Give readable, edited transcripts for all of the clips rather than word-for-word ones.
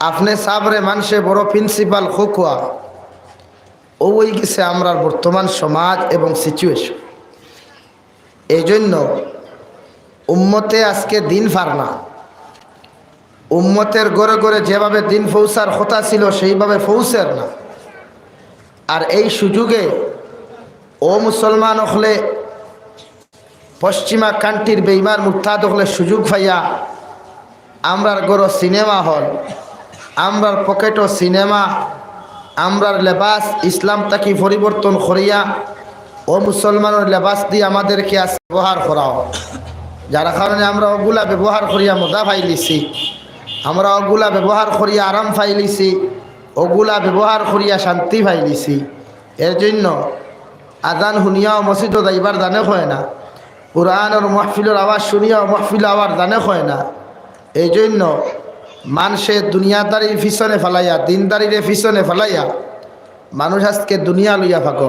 আপনি সাবরে মানুষে বড় প্রিন্সিপাল খোকুয়া ওই গেছে আমরা বর্তমান সমাজ এবং সিচুয়েশন। এই জন্য উম্মতে আজকে দিন ফার না, উম্মতের গড়ে গড়ে যেভাবে দিন পৌঁছার কথা ছিল সেইভাবে পৌঁছার না। আর এই সুযোগে ও মুসলমান হলে পশ্চিমা কান্ট্রির বেইমান মুরতাদ হলে সুযোগ পাইয়া আমরার গড় সিনেমা হল, আমরার পকেটও সিনেমা, আমরার লেবাস ইসলাম তাকি পরিবর্তন করিয়া ও মুসলমানের লেবাস দিয়ে আমাদেরকে আজ ব্যবহার করাও, যার কারণে আমরা ওগুলা ব্যবহার করিয়া মজা পাইলিছি, আমরা ওগুলা ব্যবহার করিয়া আরাম পাইলিছি, ওগুলা ব্যবহার করিয়া শান্তি পাইলিছি। এর জন্য আজান শুনিয়াও মসজিদও যাইবার জানে হয় না, কোরআনের মাহফিলের আওয়াজ শুনিয়াও মাহফিল আওয়াজ জানে হয় না। এই জন্য মানুষের দুনিয়াদারির পিছনে ফেলাইয়া দিনদারির পিছনে ফেলাইয়া মানুষ আজকে দুনিয়া লইয়া ফাঁক।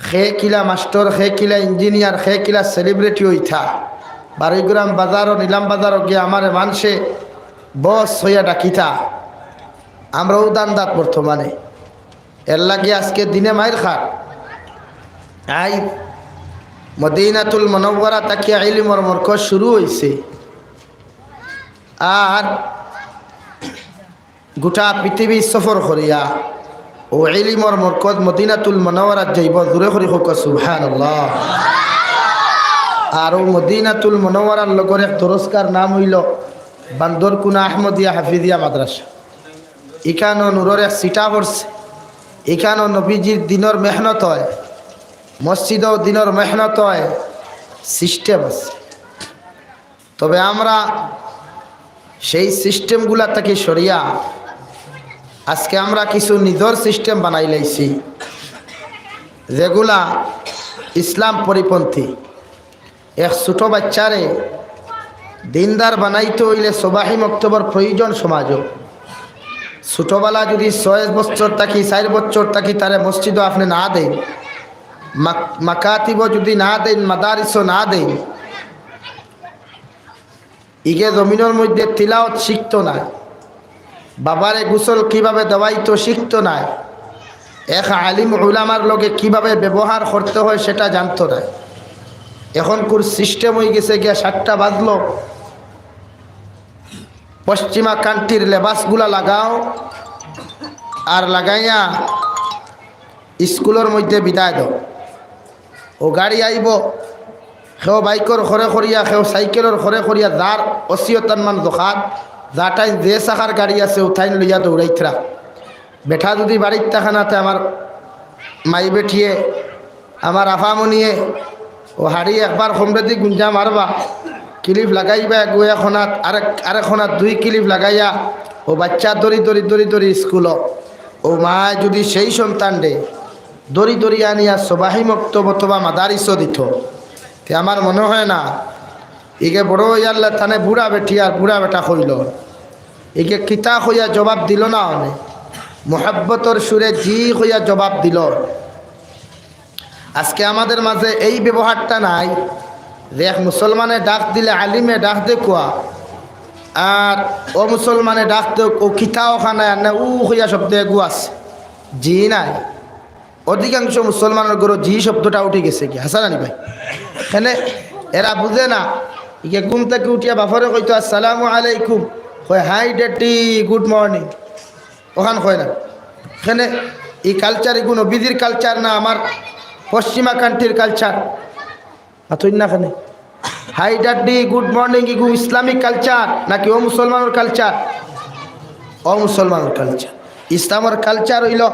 খে কিলা মাস্টর, খে কিলা ইঞ্জিনিয়ার, খে কিলা সেলিব্রিটি হইথা বারুইগ্রাম বাজারও নিলাম বাজারও গিয়ে আমার মানুষে বস হইয়া ডাকিতা, আমরাও দান্দাত বর্তমানে। এর লাগে আজকে দিনে মাইর খাট। আই মদিনাতুল মুনাওয়ারা তাকিয়া ইলমর মরকজ শুরু হয়েছে, আর গোটা পৃথিবী সফর করিয়া ও ইলমর মরকজ মদিনাতুল মুনাওয়ারাত যাইব। দূরে করি হোক সুবহানাল্লাহ। আর ও মদিনাতুল মুনাওয়ারার লগর এক তুরস্কার নাম হইল বান্দরকুনা আহমদিয়া হাফিজিয়া মাদ্রাসা। এখানো নূরের এক সিটা পড়ছে, এখানো নবীজির দিনের মেহনত হয়, মসজিদও দিনের মেহনত হয়, সিস্টেম আছে। তবে আমরা সেই সিস্টেমগুলা থেকে সরিয়া আজকে আমরা কিছু নিজের সিস্টেম বানাই লাইছি যেগুলা ইসলাম পরিপন্থী। এক ছোট বাচ্চারে দিনদার বানাইতে হইলে সবাহি মক্তবর প্রয়োজন সমাজও। ছোটবেলা যদি 6 বছর থাকি 4 বছর থাকি তারে মসজিদও আপনি না দেন, মাকাতিব যদি না দেন, মাদারিসও না দেন, ইগে জমিনের মধ্যে তিলাওয়াত শিখতো না, বাবারে গোসল কিভাবে দেওয়াইতো শিখতো না, এক আলিম উলামার লগে কিভাবে ব্যবহার করতে হয় সেটা জানতো না। এখনকার সিস্টেম হয়ে গেছে গিয়া 7টা বাজলো, পশ্চিমা কান্ট্রির লেবাসগুলা লাগাও, আর লাগাইয়া স্কুলের মধ্যে বিদায় দাও। ও গাড়ি আইব, সেও বাইকর ঘরে করিয়া, সেও সাইকেলের ঘরে করিয়া, যার অসিয়তান মান দোকান যাটাই যে চাকার গাড়ি আছে উঠাইন লইয়া দৌড়াইতরা। বেঠা যদি বাড়ির থাকানাতে আমার মাই বেঠিয়ে আমার আফামনিয়ে ও হাড়ি একবার সমৃদ্ধি গুঞ্জা মারবা, ক্লিপ লাগাইবা গো এখনাত, আরেকখনাত 2 ক্লিপ লাগাইয়া ও বাচ্চা দড়ি দড়ি দড়ি দড়ি স্কুল। ও মা যদি সেই সন্তান রে দড়ি দড়ি আনিয়া সবাহি মক্তব অথবা মাদারিসও দিত, তে আমার মনে হয় না ইগে বড় ইয়াল্লা থানে বুড়া বেটি আর বুড়া বেটা হইল, ইগে কিতা হইয়া জবাব দিল না, অনেক মোহাব্বতর সুরে জি হইয়া জবাব দিল। আজকে আমাদের মাঝে এই ব্যবহারটা নাই যে এক মুসলমানে ডাক দিলে আলিমে ডাক দে কোয়া, আর ও মুসলমানে ডাক দে ও কিতাও খানায় না উ হইয়া শব্দ গু আছে, জি নাই। অধিকাংশ মুসলমানের গরো জি শব্দটা উঠে গেছে কি হাসান আলী ভাই? এখানে এরা বুঝে না, ইকে ঘুম থেকে উঠিয়া বাফরে কইতো আসসালামু আলাইকুম, কয় হাই ডেটি গুড মর্নিং, ওখান কয় না। এখানে এই কালচার এগুলো বিধির কালচার না, আমার পশ্চিমা কান্ট্রির কালচার আতুই না। এখানে হাই ডেটি গুড মর্নিং এগু ইসলামিক কালচার নাকি ও মুসলমানের কালচার? ও মুসলমানের কালচার। ইসলামের কালচার হইল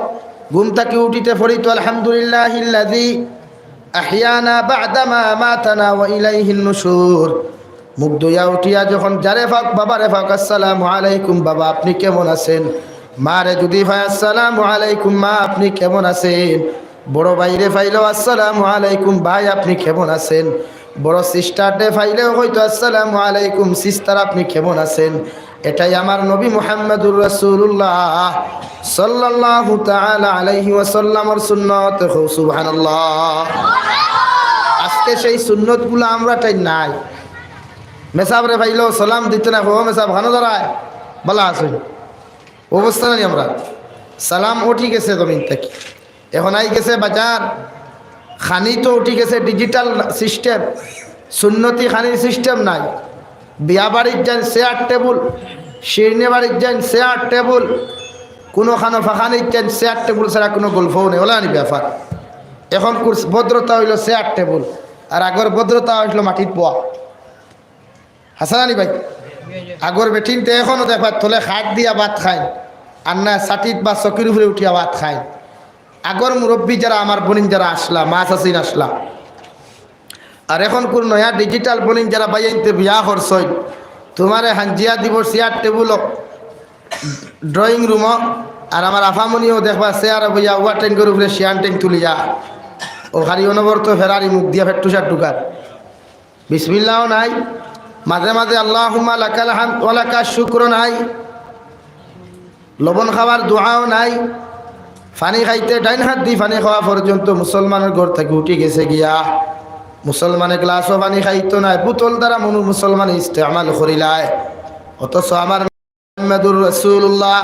ঘুম থেকে উঠিতে পড়িত আলহামদুলিল্লাহিল্লাযী আহইয়ানা বা'দামা মাতানা ওয়া ইলাইহিন নুশুর। মুখ ধুইয়া উঠিয়া যখন যারে ফাক বাবারে ফাক আসসালামু আলাইকুম বাবা আপনি কেমন আছেন, মারে যদি ভাই আসসালামু আলাইকুম মা আপনি কেমন আছেন, বড় ভাইরে ফাইলেও আসসালামু আলাইকুম ভাই আপনি কেমন আছেন, বড় সিস্টাররে ফাইলেও হয়তো আসসালামু আলাইকুম সিস্টার আপনি কেমন আছেন। এটাই আমার নবী মুহাম্মদুর রাসূলুল্লাহ সাল্লাল্লাহু তাআলা আলাইহি ওয়াসাল্লামের সুন্নাত। সুবহানাল্লাহ। আজকে সেই সুন্নতগুলো আমরা তাই নাই। মেসাবরে ভাইলো সালাম দিতে না, ও মেসাব ভালো দাঁড়ায় বলা আসুন অবস্থা নাই আমরা সালাম উঠি গেছে জমিন থেকে, এখন আই গেছে বাজার, খানি তো উঠি গেছে ডিজিটাল সিস্টেম, সুন্নতি খানির সিস্টেম নাই। বিয়া বাড়ির যান চেয়ার টেবুল, শিরনে বাড়ির যান চেয়ার টেবুল, কোনো খানো ফাঁকানির যান চেয়ার টেবুল ছাড়া কোনো গল্পও নেই, ওলা নি ব্যাপার। এখন ভদ্রতা হইল চেয়ার টেবুল, আর আগর ভদ্রতা হইল মাটির পোয়া। হাসানি ভাই, আগর বেঠিনতে এখনও দেখবার তোলে খাট দিয়া ভাত খায়, আর না ছাটিত বা চকির উপরে উঠিয়া ভাত খায়। আগর মুরব্বী যারা আমার বোনিন যারা আসলা, মাছ আসিন আসলা, আর এখন কোন নয়া ডিজিটাল বোনিন যারা বাইতে বিয়া করছই, তোমারে হাঞ্জিয়া দিব চেয়ার টেবুল ড্রয়িং রুম, আর আমার আফামনিও দেখবা চেয়ার বইয়া ওয়া ট্যাঙ্কের উপরে শিয়ান ট্যাঙ্ক তুলিয়া ও খালি অনবরত ফেরারি মুখ দিয়া ফেট্টুসার টুকার, বিসমিল্লাও নাই, মাঝে মাঝে আল্লাহুম্মা লাকাল হামদ ওয়া লাকাশ শুকর নাই, লবণ খাওয়ার দোয়াও নাই, পানি খাইতে ডাইন হাত দি পানি খাওয়া পর্যন্ত মুসলমানের ঘর থেকে উঠে গেছে গিয়া। মুসলমানে গ্লাসও পানি খাইতো না, বোতল দ্বারা মনু মুসলমান ইস্তেমাল করিলায়। অথচ আমার মুহাম্মদুর রাসূলুল্লাহ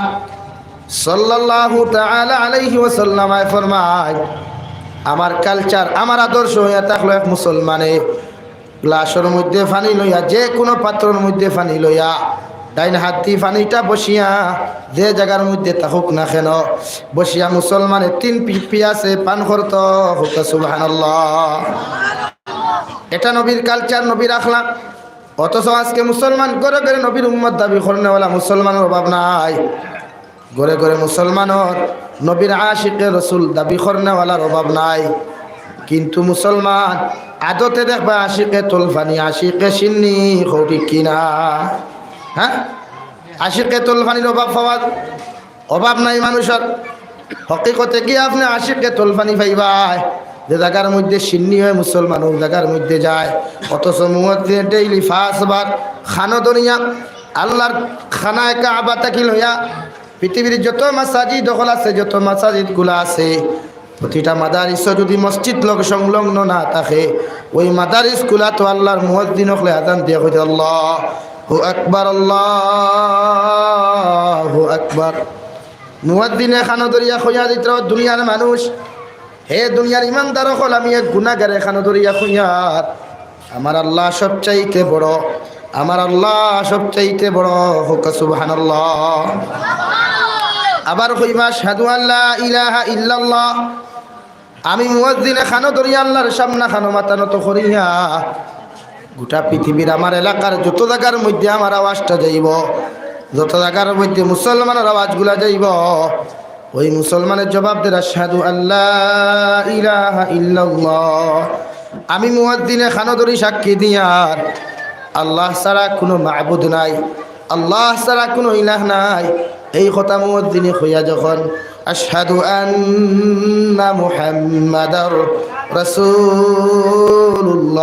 সাল্লাল্লাহু তাআলা আলাইহি ওয়াসাল্লাম ফরমায়, আমার কালচার আমার আদর্শ হইয়া থাকলো এক মুসলমানে গ্লাসের মধ্যে পানি লইয়া, যে কোনো পাত্রের মধ্যে পানি লইয়া ডাইন হাত দিয়ে পানিটা বসিয়া যে জায়গার মধ্যে থাকুক না কেন বসিয়া মুসলমানের 3 পিয়াসে পান করত। সুবহানাল্লাহ, এটা নবীর কালচার, নবীর আখলাক। অথচ আজকে মুসলমান ঘরে ঘরে নবীর উম্মত দাবি করেনওয়ালা মুসলমানের অভাব নাই, ঘরে ঘরে মুসলমানের নবীর আশিকে রসুল দাবি করেনওয়ালার অভাব নাই। কিন্তু মুসলমান আদতে দেখবা আশিকে তোলফানি, আশিকে সিন্নি, ঠিক কিনা? হ্যাঁ, আশিকে তোলফানির অভাব নাই মানুষের। হকিকতে কি আপনি আশিকে তোলফানি পাইবাই যে জায়গার মধ্যে সিন্নি হয় মুসলমান ওই জায়গার মধ্যে যায়। অথচ মুয়াজ্জিন ডেইলি 5 বার খানা দনিয়া আল্লাহর খানায় কাবা তাকিল হইয়া পৃথিবীর যত মাসাজিদ দখল আছে, যত মাসাজিদ গুলা আছে, প্রতিটা মাদারিস যদি মসজিদ লোক সংলগ্ন না থাকে, ওই মাদারিস গুলা তো আল্লাহর মুয়াজ্জিন হলে আযান দিয়ে কইতে আল্লাহু আকবার, আল্লাহু আকবার। মুয়াজ্জিনে খানা দরিয়া খইয়া দিত দুনিয়ার মানুষ, হে দুনিয়ার ইমানদার হল, আমি এক গুনাহগার খানা দরিয়া খইয়ার, আমার আল্লাহ সবচাইতে বড়, আমার আল্লাহ সবচাইতে বড়। হোক সুবহানাল্লাহ। আবার কইবা আশহাদু আল্লা ইলাহা ইল্লাল্লাহ, আমি মুয়াজ্জিনে খানা দরিয়া আল্লাহর সামনে খানো মাথা নত করিয়া গোটা পৃথিবীর আমার এলাকার যত জায়গার মধ্যে আমার আওয়াজটা যাইব, যত জায়গার মধ্যে মুসলমানের আওয়াজগুলা যাইব, ওই মুসলমানের জবাব দেয় আশহাদু আল্লা ইলাহা ইল্লাল্লাহ, আমি মুয়াজ্জিনে খানা দরি সাক্ষী দিয়ার আল্লাহ ছাড়া কোনো মাবুদ নাই, আল্লাহ ছাড়া কোনো ইলাহ নাই। এই কথা মুয়াজ্জিনে কইয়া যখন আশহাদু আন্না মুহাম্মাদার রাসূলুল্লাহ,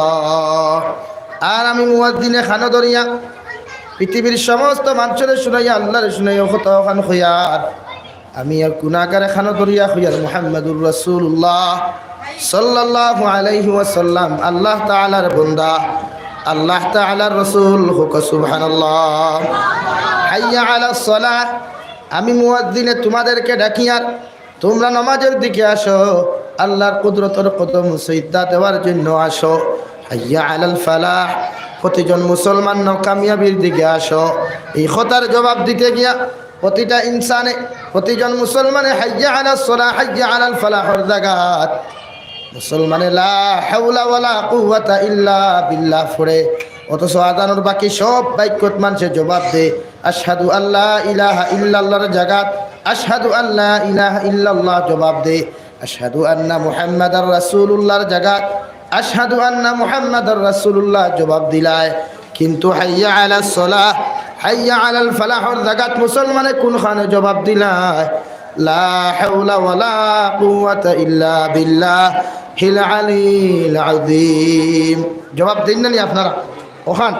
আর আমি মুয়াজ্জিনে খানা দরিয়া পৃথিবীর সমস্ত মানুষের শুনাইয়া আল্লাহর শুনাইয়া কথা খান খইয়ার, আমি এক গুনাহগার খানা দরিয়া খইয়ার মুহাম্মাদুর রাসূলুল্লাহ সাল্লাল্লাহু আলাইহি ওয়াসাল্লাম আল্লাহ তাআলার বান্দা, আল্লাহ তাআলার রাসূল। হোক সুবহানাল্লাহ। হাইয়া আলাস সালাহ, আমি মুয়াজ্জিনে তোমাদেরকে ডাকিয়ার তোমরা নামাজের দিকে আসো, আল্লাহর কুদরতের কদম সিজদা দেওয়ার জন্য আসো। হাইয়া আলাল ফালাহ, প্রতিজন মুসলমান কামিয়াবির দিকে আসো। এই কথার জবাব দিতে গিয়া প্রতিটা ইনসানে, প্রতিজন মুসলমানে হাইয়া আলাস সালাহ হাইয়া আলাল ফালাহর জাগাত মুসলমানে লা হাওলা ওয়ালা কুওয়াতা ইল্লা বিল্লাহ পড়ে। অথচ আযানের বাকি সব বাক্যত মানুষে জবাব দে আশহাদু আল্লা ইলাহা ইল্লাল্লাহর জাগাত আশহাদু আল্লা ইলাহা ইল্লাল্লাহ জবাব দে আশহাদু আন্না মুহাম্মাদার রাসূলুল্লাহর জাগাত আশহাদু আন্না মুহাম্মাদার রাসূলুল্লাহ জবাব দিলায়। কিন্তু হাইয়া আলাস সালাহ হাইয়া আলাল ফালাহর জাগাত মুসলমানে কোনখানে জবাব দিলায় লা হাওলা ওয়ালা কুওয়াতা ইল্লা বিল্লাহিল আলিয়্যিল আযীম। জবাব দিন না আপনারা? ওখান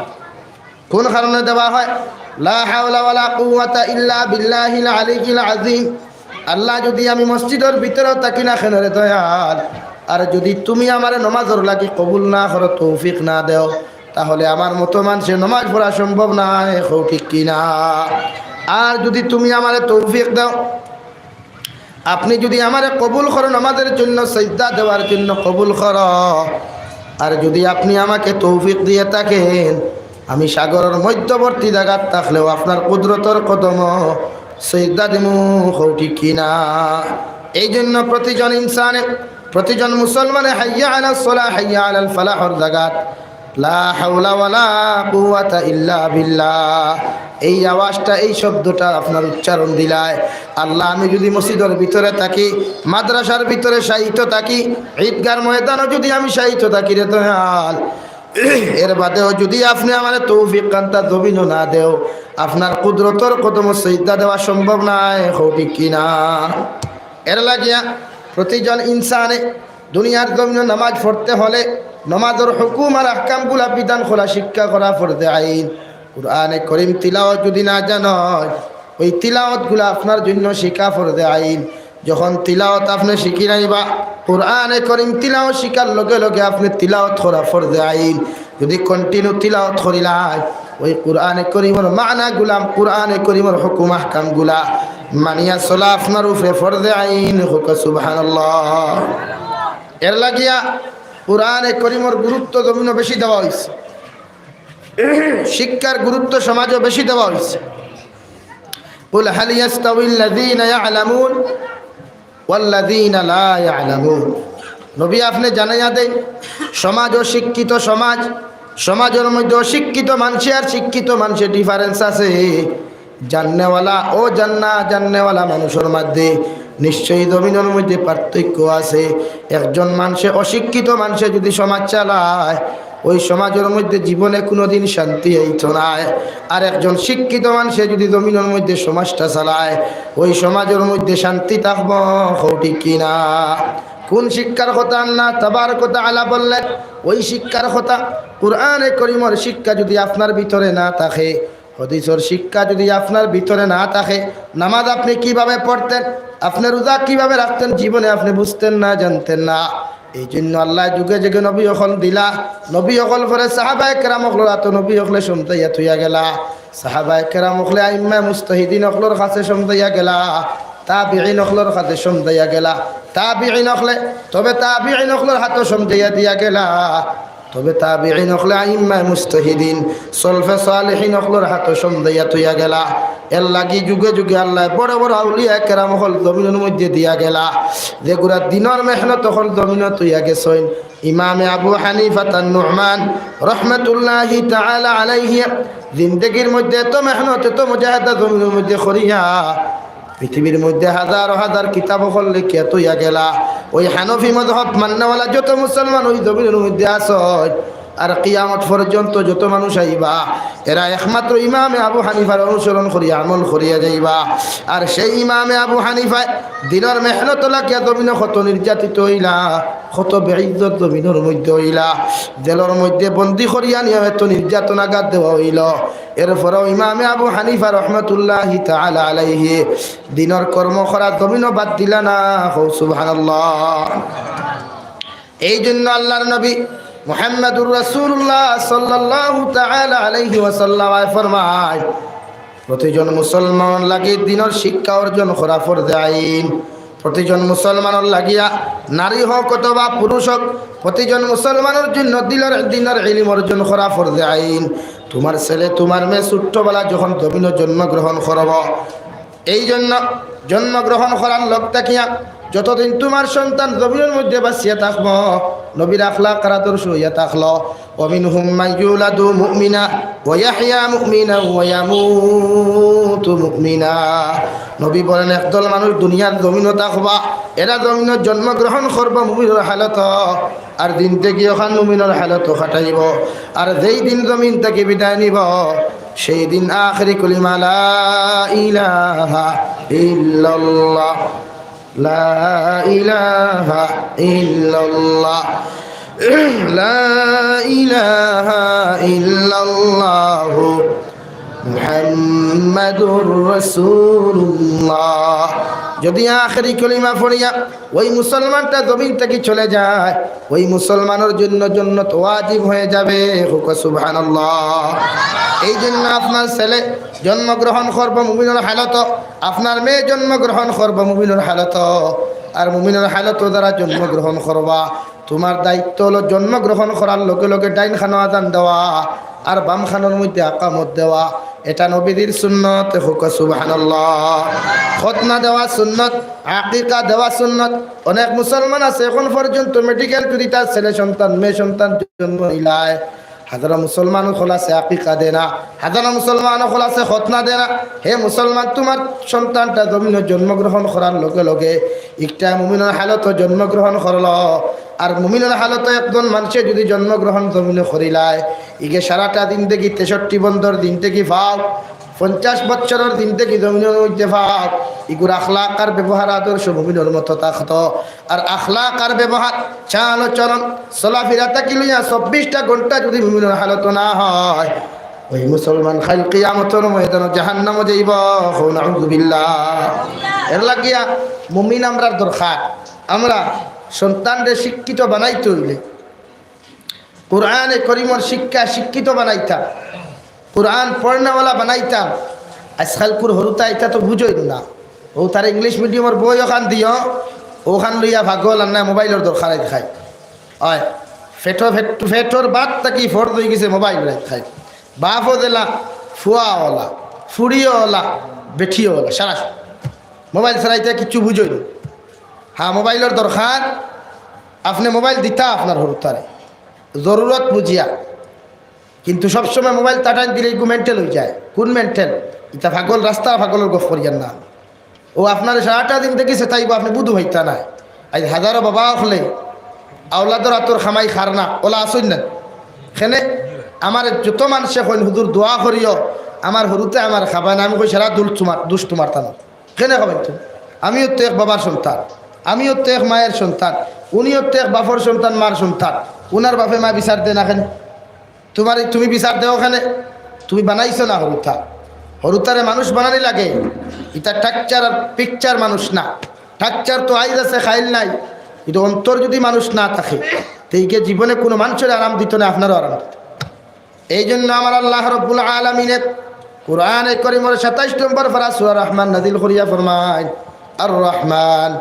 কোন কারণে দেওয়া হয় লা হাওলা ওয়ালা কুওয়াতা ইল্লা বিল্লাহিল আলিয়্যিল আযীম? আল্লাহ যদি আমি মসজিদের ভিতরেও থাকি না কেন রে দয়াল, আর যদি তুমি আমার নমাজের লাগি কবুল না করো, তৌফিক না দেও, তাহলে আমার মতো মানুষের নমাজ পড়া সম্ভব নয়। ঠিক কিনা? আর যদি তুমি আমারে তৌফিক দাও, আপনি যদি আমারে কবুল করেন, আমাদের জন্য সিজদা দেওয়ার জন্য কবুল করো, আর যদি আপনি আমাকে তৌফিক দিয়ে থাকেন, আমি সাগরের মধ্যবর্তী জায়গাত থাকলেও আপনার কুদরতর কদম সিজদা দিমু, ঠিক কিনা? এই জন্য প্রতিজন ইনসানে, প্রতিজন মুসলমানে হাইয়া আলাস সালাহ হাইয়া আলাল ফালাহর জায়গাত লা হাওলা ওয়ালা কুওয়াতা ইল্লা বিল্লাহ, এই আওয়াজটা, এই শব্দটা আপনার উচ্চারণ দিলায় আল্লাহ, আমি যদি মসজিদের ভিতরে থাকি, মাদ্রাসার ভিতরে শায়িত থাকি, ঈদগার ময়দানও যদি আমি শায়িত থাকি রে দয়াল, এর বাদেও যদি আপনি আমার তৌফিক কান্তা জমিনও না দেও, আপনার কুদরতর কদম সিজদা দেওয়া সম্ভব নয়, ঠিক কিনা? এর লাগিয়া প্রতিজন ইনসানে দুনিয়ার জমিনে নামাজ পড়তে হলে নামাজের হুকুম আর আহকামগুলা বিধান খোলা শিক্ষা করা ফরজে আইন। কুরআনে করিম তিলাওয়াত যদি না জানো, ওই তিলাওয়াতগুলা আপনার জন্য শিখা ফরজে আইন। যখন তিলাওয়াত আপনি শিখি নাইবা, কুরআনে করিম তিলাওয়াত শিখার লগে লগে আপনি তিলাওয়াত করা ফরজে আইন। যদি কন্টিনিউ তিলাওয়াত করিলাই, ওই কুরআনে করিমের মানাগুলা, কুরআনে করিমের হুকুম আহকামগুলা মানিয়া চলা আপনার উপরে ফরজে আইন। হোক সুবহানাল্লাহ। এর লাগিয়া কুরআনে করিমের গুরুত্ব জমিনও বেশি দেওয়া হয়েছে, শিক্ষার গুরুত্ব সমাজও বেশি দেওয়া হয়েছে। কুল হাল ইয়াস্তাউিল্লাযীনা ইয়া'লামুন ওয়াল্লাযীনা লা ইয়া'লামুন, নবী আপনি জানাইয়া দেন, সমাজ ও শিক্ষিত সমাজ, সমাজের মধ্যে অশিক্ষিত মানুষ আর শিক্ষিত মানুষের ডিফারেন্স আছে। জান্নেওয়ালা ও জান্নেওয়ালা মানুষের মধ্যে নিশ্চয়ই জমিনের মধ্যে পার্থক্য আছে। একজন মানুষে, অশিক্ষিত মানুষে যদি সমাজ চালায়, ওই সমাজের মধ্যে জীবনে কোনোদিন শান্তি হইত না। আর একজন শিক্ষিত মানুষে যদি জমিনের মধ্যে সমাজটা চালায়, ওই সমাজের মধ্যে শান্তি থাকবো, ঠিক কিনা? কোন শিক্ষার কথা আল্লাহ তাবারক ওয়া তাআলা বললেন? ওই শিক্ষার কথা, কুরআনে কারীমের শিক্ষা যদি আপনার ভিতরে না থাকে, হাদিসের শিক্ষা যদি আপনার ভিতরে না থাকে, নামাজ আপনি কিভাবে পড়তেন, আপনি রোজা কিভাবে রাখতেন, জীবনে আপনি বুঝতেন না, জানতেন না। এই জন্য আল্লাহ যুগে যুগে নবী অকল দিলা, নবী অকল পরে সাহাবায়ে কেরাম অকলরা তো নবী অকলে সমতাইয়া থইয়া গেলা, সাহাবায়ে কেরাম অকলে আইম্মা মুস্তাহিদিন অকলর কাছে সমতাইয়া গেলা, তাবিঈন অকলর কাছে সমতাইয়া গেলা, তাবিঈন অকলে তবে তাবিঈন অকলর হাতে সমতাইয়া দিয়া গেলা, তবে তাবিঈন অকলে আইম্মা মুস্তাহিদিন সলফে সালেহিন অকলর হাতে সমতাইয়া থইয়া গেলা। এর লাগি যুগে যুগে আল্লাহ বড় বড় আউলিয়া কেরাম হল জমিনের মধ্যে দিয়া গেলা, যেগুলা দিনের মেহনত হল জমিনত হইয়া গেছেন। ইমামে আবু হানিফা নু'মান রহমাতুল্লাহি তাআলা আলাইহি জিন্দেগির মধ্যে এত মেহনত, এত মুজাহিদা জমিনের মধ্যে করিয়া পৃথিবীর মধ্যে হাজার হাজার কিতাব হল লিখিয়া তৈয়া গেলা। ওই হানফি মাযহাব মান্নাওয়ালা যত মুসলমান ওই জমিনের মধ্যে আসয়, আর কিয়ামত পর্যন্ত যত মানুষ আইবা, এরা একমাত্র ইমামে আবু হানিফার অনুসরণ করিয়া আমল করিয়া যাইবা। আর সেই ইমামে আবু হানিফা দিনের মেহনত লাগিয়া জমিনে কত নির্যাতিত হইলা, কত বেইজ্জত জমিনের মধ্যে হইলা, জেলের মধ্যে বন্দি করিয়া নিয়ে এত নির্যাতন আঘাত দেওয়া হইল। এরপরেও ইমামে আবু হানিফা রহমাতুল্লাহি তাআলা আলাইহি দিনের কর্ম করা জমিনও বাদ দিলা না। সুবহানাল্লাহ। এই জন্য আল্লাহর নবী মুহাম্মদুর রাসূলুল্লাহ সাল্লাল্লাহু তাআলা আলাইহি ওয়াসাল্লাম ফরমায়, প্রতিজন মুসলমান লাগি দিনের শিক্ষা অর্জন করা ফরজে আইন। প্রতিজন মুসলমানের লাগিয়া, নারী হোক অথবা পুরুষ হোক, প্রতিজন মুসলমানের জন্য দিনের ইলম অর্জন করা ফরজে আইন। তোমার ছেলে তোমার মেয়ে ছোট্টবেলা যখন জমিনে জন্মগ্রহণ করব, এই জন্য জন্মগ্রহণ করার লোক থাকিয়া যতদিন তোমার সন্তান জমিনের মধ্যে বাঁচিয়া থাকব, নবীর আখলাক আর আদর্শ হইয়া থাকলো। ওয়ামিনহুম মান ইউলাদু মুমিনা ওয়া ইয়াহইয়া মুমিনা ওয়া ইয়ামুতু মুমিনা। নবী বলেন, একদল মানুষ দুনিয়ার জমিনে থাকবা, এরা জমিনে জন্মগ্রহণ করবা মুমিনের হালত, আর দিন থেকে ওখান মুমিনের হালত কাটাইব। আর যেই দিন জমিন থেকে বিদায় নিব, সেই দিন আখিরি কলিমা লা ইলাহা ইল্লাল্লাহ, লা ইলাহা ইল্লাল্লাহ, লা ইলাহা ইল্লাল্লাহ মুহাম্মাদুর রাসূলুল্লাহ। যদি আখেরি কলিমা পড়িয়া ওই মুসলমানটা জমিন থেকে চলে যায়, ওই মুসলমানের জন্য জান্নাত ওয়াজিব হয়ে যাবে। সুবহানাল্লাহ। এই জন্য আপনার ছেলে জন্মগ্রহণ করব মুমিনের হালত, আপনার মেয়ে জন্মগ্রহণ করব মুমিনের হালত, আর মুমিনের হালত দ্বারা জন্মগ্রহণ করবা। তোমার দায়িত্ব হলো জন্মগ্রহণ করার লগে লগে ডাইন খানো আজান দেওয়া আর বাম খানোর মধ্যে আকামত দেওয়া। এটা নবীদের সুন্নত। সুবহানাল্লাহ। খতনা দেওয়া সুন্নত, আকিকা দেওয়া সুন্নত। অনেক মুসলমান আছে এখন পর্যন্ত মেডিকেল করি তার ছেলে সন্তান মেয়ে সন্তান জন্ম নিলায়, হাজারা মুসলমান খোলাছে আকিকা দে না, হাজারা মুসলমান খোলাছে খতনা দে না। হে মুসলমান, তোমার সন্তানটা জমিনে জন্মগ্রহণ করার লগে লগে একটা মুমিনের হালত জন্মগ্রহণ করল, আর মুমিনের হালত একজন মানুষে যদি জন্মগ্রহণ জমিনে করিলায়, ইগে সারাটা দিন থেকে 63 বন্ধর দিন থেকে ভাব 50 বছরের দিন থেকে জমিনের মধ্যে ভাব ইগুর আখলাক আর ব্যবহার আদর্শ মুমিনের মতো থাকতো। আর আখলাক আর ব্যবহার চাল চলন চলাফেরা থাকি লইয়া 24টা ঘন্টা যদি মুমিনের হালত না হয়, ওই মুসলমান খাইল কিয়ামতের ময়দানে জাহান্নামে যাইব। নাউযুবিল্লাহ। এর লাগিয়া মুমিন আমরার দরকার, আমরা সন্তানদের শিক্ষিত বানাইতে হইলে কোরআনে করিমর শিক্ষা শিক্ষিত বানাইতাম, কোরআন পড়নেওয়ালা বানাইতাম। আজকালপুর হরুতা এটা তো বুঝই না, ও তার ইংলিশ মিডিয়ামের বই ওখান দিও, ওখান লইয়া ভাগল আর না মোবাইলের দরকার খায়। হয় ফেটোর বাদ তাকি ফর্দ হয়ে গেছে মোবাইল খায়। বাপও দিলা, ফুয়াওয়ালা, ফুড়িওয়ালা, বেঠিওয়ালা, সারা মোবাইল ছাড়াইতে কিচ্ছু বুঝই না। হ্যাঁ, মোবাইলের দরকার, আপনি মোবাইল দিতা আপনার হরুতারে জরুরত বুঝিয়া, কিন্তু সবসময় মোবাইল তাটাই দিলে একটু মেন্টেল হয়ে যায়। কোন মেন্টেল? ইটা ভাগল রাস্তা ভাগলের গফ করিয়ার না। ও আপনার সারাটা দিন দেখেছে তাইব আপনি বুধু হইতা নাই। আজ হাজারো বাবা হলে আওলাদর আতর খামাই খার না ওলা আসুন না খেনে আমার যত মানুষে কইন হুজুর দোয়া করিও আমার হরুতে আমার খাবা না। আমি কই সারা দুষ তোমার টানো খেনে খাবেন তুমি। আমিও তো এক বাবার সন্তান, আমিও তো এক মায়ের সন্তান, উনিও তো এক বাপর সন্তান মার সন্তান। উনার বাপে মা বিচার দেন এখানে, তুমি বিচার দেও ওখানে। তুমি বানাইছো না হরুতা, হরুতারে মানুষ বানানি লাগে। এটা টাকচার আর পিকচার মানুষ না। টাকচার তো আইজ আছে খাইল নাই, কিন্তু অন্তর যদি মানুষ না থাকে তাইকে জীবনে কোনো মানুষের আরাম দিত না, আপনারও আরাম দিত। এই জন্য আমার আল্লাহ রাব্বুল আলামিনের কুরআনে কারীমের 27 নম্বর পারা সূরা রহমান নাযিল করিয়া ফরমায়, আর রহমান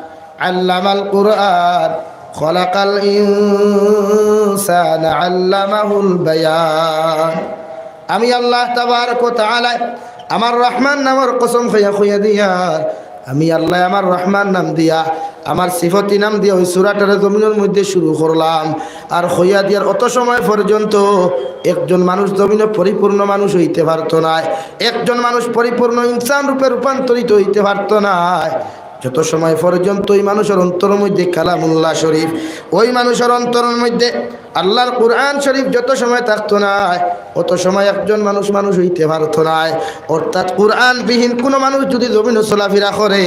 আল্লামাল কুরআন খলাকাল ইনসানা আল্লামাহুল বায়ান। আমি আল্লাহ তাবারক ওয়া তাআলা আমার রহমান নামের কসম খাইয়া দিয়া, আমি আল্লাহ আমার রহমান নাম দিয়া আমার সিফতি নাম দিয়া ওই সূরাটার জমিনের মধ্যে শুরু করলাম। আর হইয়া দিয়ার অত সময় পর্যন্ত একজন মানুষ জমিনে পরিপূর্ণ মানুষ হইতে পারত না, একজন মানুষ পরিপূর্ণ ইনসান রূপে রূপান্তরিত হইতে পারত না যত সময় পর্যন্ত ওই মানুষের অন্তরের মধ্যে কালামুল্লাহ শরীফ, ওই মানুষের অন্তরের মধ্যে আল্লাহর কুরআন শরীফ যত সময় থাকতো না, অত সময় একজন মানুষ হইতে পারত না। অর্থাৎ কুরআন বিহীন কোনো মানুষ যদি জমিনে চলাফেরা করে,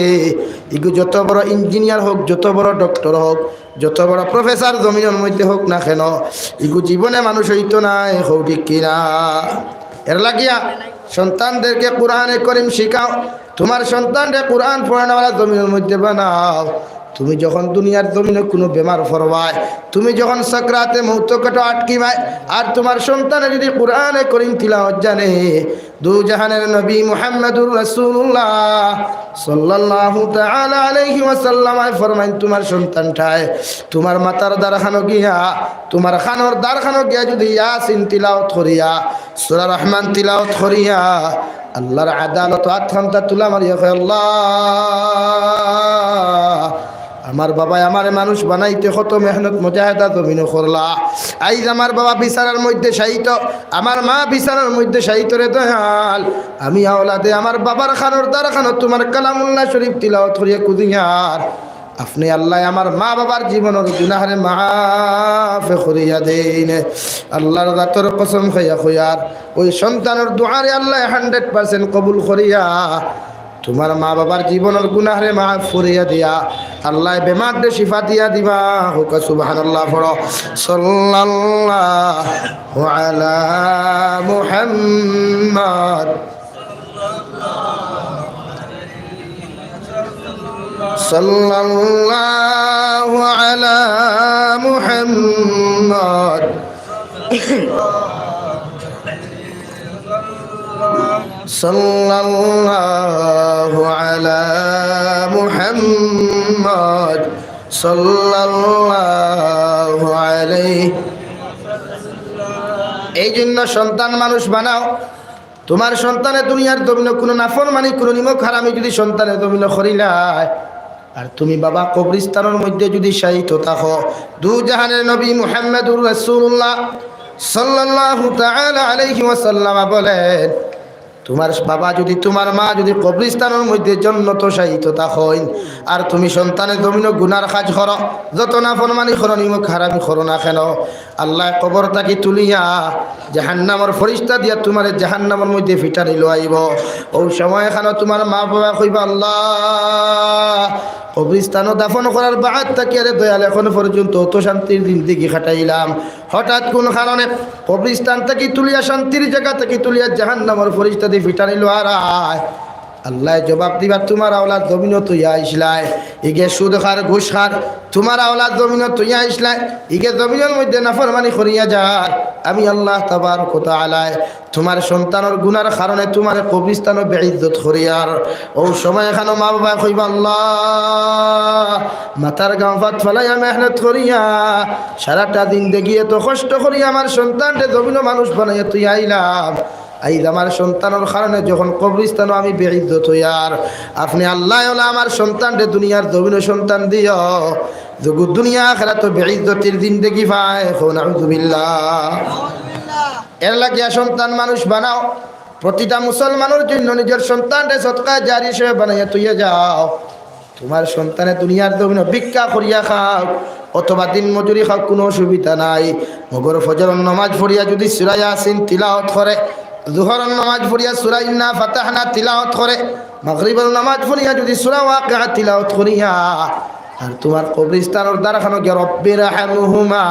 এগু যত বড় ইঞ্জিনিয়ার হোক, যত বড় ডক্টর হোক, যত বড় প্রফেসর জমিনের মধ্যে হোক না কেন, এগু জীবনে মানুষ হইতো না। হোক ঠিক কিনা? এর লাগিয়া সন্তানদেরকে কোরআনে করিম শিখাও, তোমার সন্তানরা কোরআন পড়ানোওয়ালা জমিনের মধ্যে বানাও। তুমি যখন দুনিয়ার জমিনে কোনো বেমার ফরবায়, তুমি যখন সাকরাতে মৌতকটা আটকিবায়, আর তোমার সন্তানে যদি কোরআনে করিম তিলাওয়াত জানে, দু জাহানের নবী মুহাম্মদুর রাসূলুল্লাহ সাল্লাল্লাহু তাআলা আলাইহি ওয়াসাল্লাম ফরমাইন, তোমার সন্তানটায় তোমার মাতার দ্বারখানো গিয়া, তোমার খানোর দ্বারখানো গিয়া যদি ইয়াসিন তিলাওয়াত করিয়া, সূরা রহমান তিলাওয়াত করিয়া, আল্লাহর আদালত আতখানটা তুলা মারিয়া কয়, আল্লাহ আমার বাবাই আমার মানুষ বানাইতে কত মেহনত মুজাহিদা জমিনে করলা, আইজ আমার বাবা বিছানার মধ্যে শায়িত, আমার মা বিছানার মধ্যে শায়িত রে দয়াল, আমি আওলাদে আমার বাবার খানোর দ্বারা খানো তোমার কালামুল্লাহ শরীফ তিলাওয়াত করিয়া কুদিয়ার, আপনি আল্লাহ আমার মা বাবার জীবনের গুনাহরে মাফ করিয়া দেন। আল্লাহর জাতের কসম খাইয়া কইয়ার ওই সন্তানের দুআরে আল্লাহ 100% কবুল করিয়া তোমার মা বাবার জীবনের গুনাহরে মাফ করিয়া দিয়া আল্লাহ বেমার দে শিফা দিয়া দিবা। হুক সুবহানাল্লাহ পড়ো। সাল্লাল্লাহু আলা মুহাম্মদ সাল্লাল্লাহু আলা মুহাম্মদ সাল্লাল্লাহু আলা মুহাম্মদ সাল্লাল্লাহু আলাইহি। এই জন্য সন্তান মানুষ বানাও। তোমার সন্তানের দুনিয়ার জমিনে কোনো নাফরমানি কোনো নিমক হারামি যদি সন্তানের জমিনে করিলাই, আর তুমি বাবা কবরস্থানের মধ্যে যদি শায়িত থাকো, দু জাহানের নবী মুহাম্মদুর রাসূলুল্লাহ সাল্লাল্লাহু তাআলা আলাইহি ওয়াসাল্লাম বলেন, তোমার বাবা যদি তোমার মা যদি কবরস্থানের মধ্যে জন্নত শায়িত থাকেন, আর তুমি সন্তানের জমিনে গুনার কাজ করো, যত নাফরমানি করো নিমক হারামি করো না কেন, আল্লাহ কবর তাকে তুলিয়া জাহান্নামের ফরিস্তা দিয়া তোমার জাহান্নামের মধ্যে ফিটানি লইব। ওই সময় এখানে তোমার মা বাবা কইবা, আল্লাহ কবরস্থানও দাফন করার বাদ তাকে আরে দয়াল এখন পর্যন্ত অত শান্তির জিন্দেগি খাটাইলাম, হঠাৎ কোন কারণে কবরস্থান থেকে তুলিয়া শান্তির জায়গা থেকে তুলিয়া জাহান্নামের ফরিস্তা দিয়ে ফিটানি লইরায়। আল্লাহ জবাব দিবা, তোমার আওলাদ জমিন তুইয়া আইসলাই, ইগে সুদ খার ঘুষ খার, তোমার আওলাদ জমিন তুইয়া আইসলাই, ইগে জমিনের মধ্যে নাফরমানি করিয়া যায়। আমি আল্লাহ তাবারক ওয়া তাআলা তোমার সন্তানের গুনার কারণে তোমার কবরস্থানও বেইজ্জত করিয়ার। ও সময় এখানে মা বাবা কইবা, আল্লাহ মাথার গাম ফাত ফেলাইয়া মেহনত করিয়া সারাটা দিন দেখিয়ে তো কষ্ট করিয়া আমার সন্তানকে জমিন মানুষ বানাইয়া তুই আইলাম, আইজ আমার সন্তানের কারণে যখন কবরস্থানও আমি বেইজ্জত হইয়ার, আপনি আল্লাহ আমার সন্তানকে দুনিয়ার জমিন সন্তান দিও, যুগ দুনিয়া আখিরাত বেইজ্জতির জিন্দেগি পায়। নাউযুবিল্লাহ। এর লাগিয়া সন্তান মানুষ বানাও। প্রতিটা মুসলমানের জন্য নিজের সন্তানকে সদকা জারি হিসেবে বানাইয়া তুইয়া যাও। তোমার সন্তানে দুনিয়ার জমিন ভিক্ষা করিয়া খাও অথবা দিন মজুরি খাও, কোনো অসুবিধা নাই। মগর ফজরের নামাজ পড়িয়া যদি সূরা ইয়াসিন তিলাওয়াত করে, যুহরের নামাজ পড়িয়া সূরা ইন্না ফাতাহনা তিলাওয়াত করে, মাগরিবের নামাজ পড়িয়া যদি সূরা ওয়াকিয়া তিলাওয়াত করিয়া, আর তোমার কবরস্থানের দ্বারখানো গিয়া রব্বির হামহুমা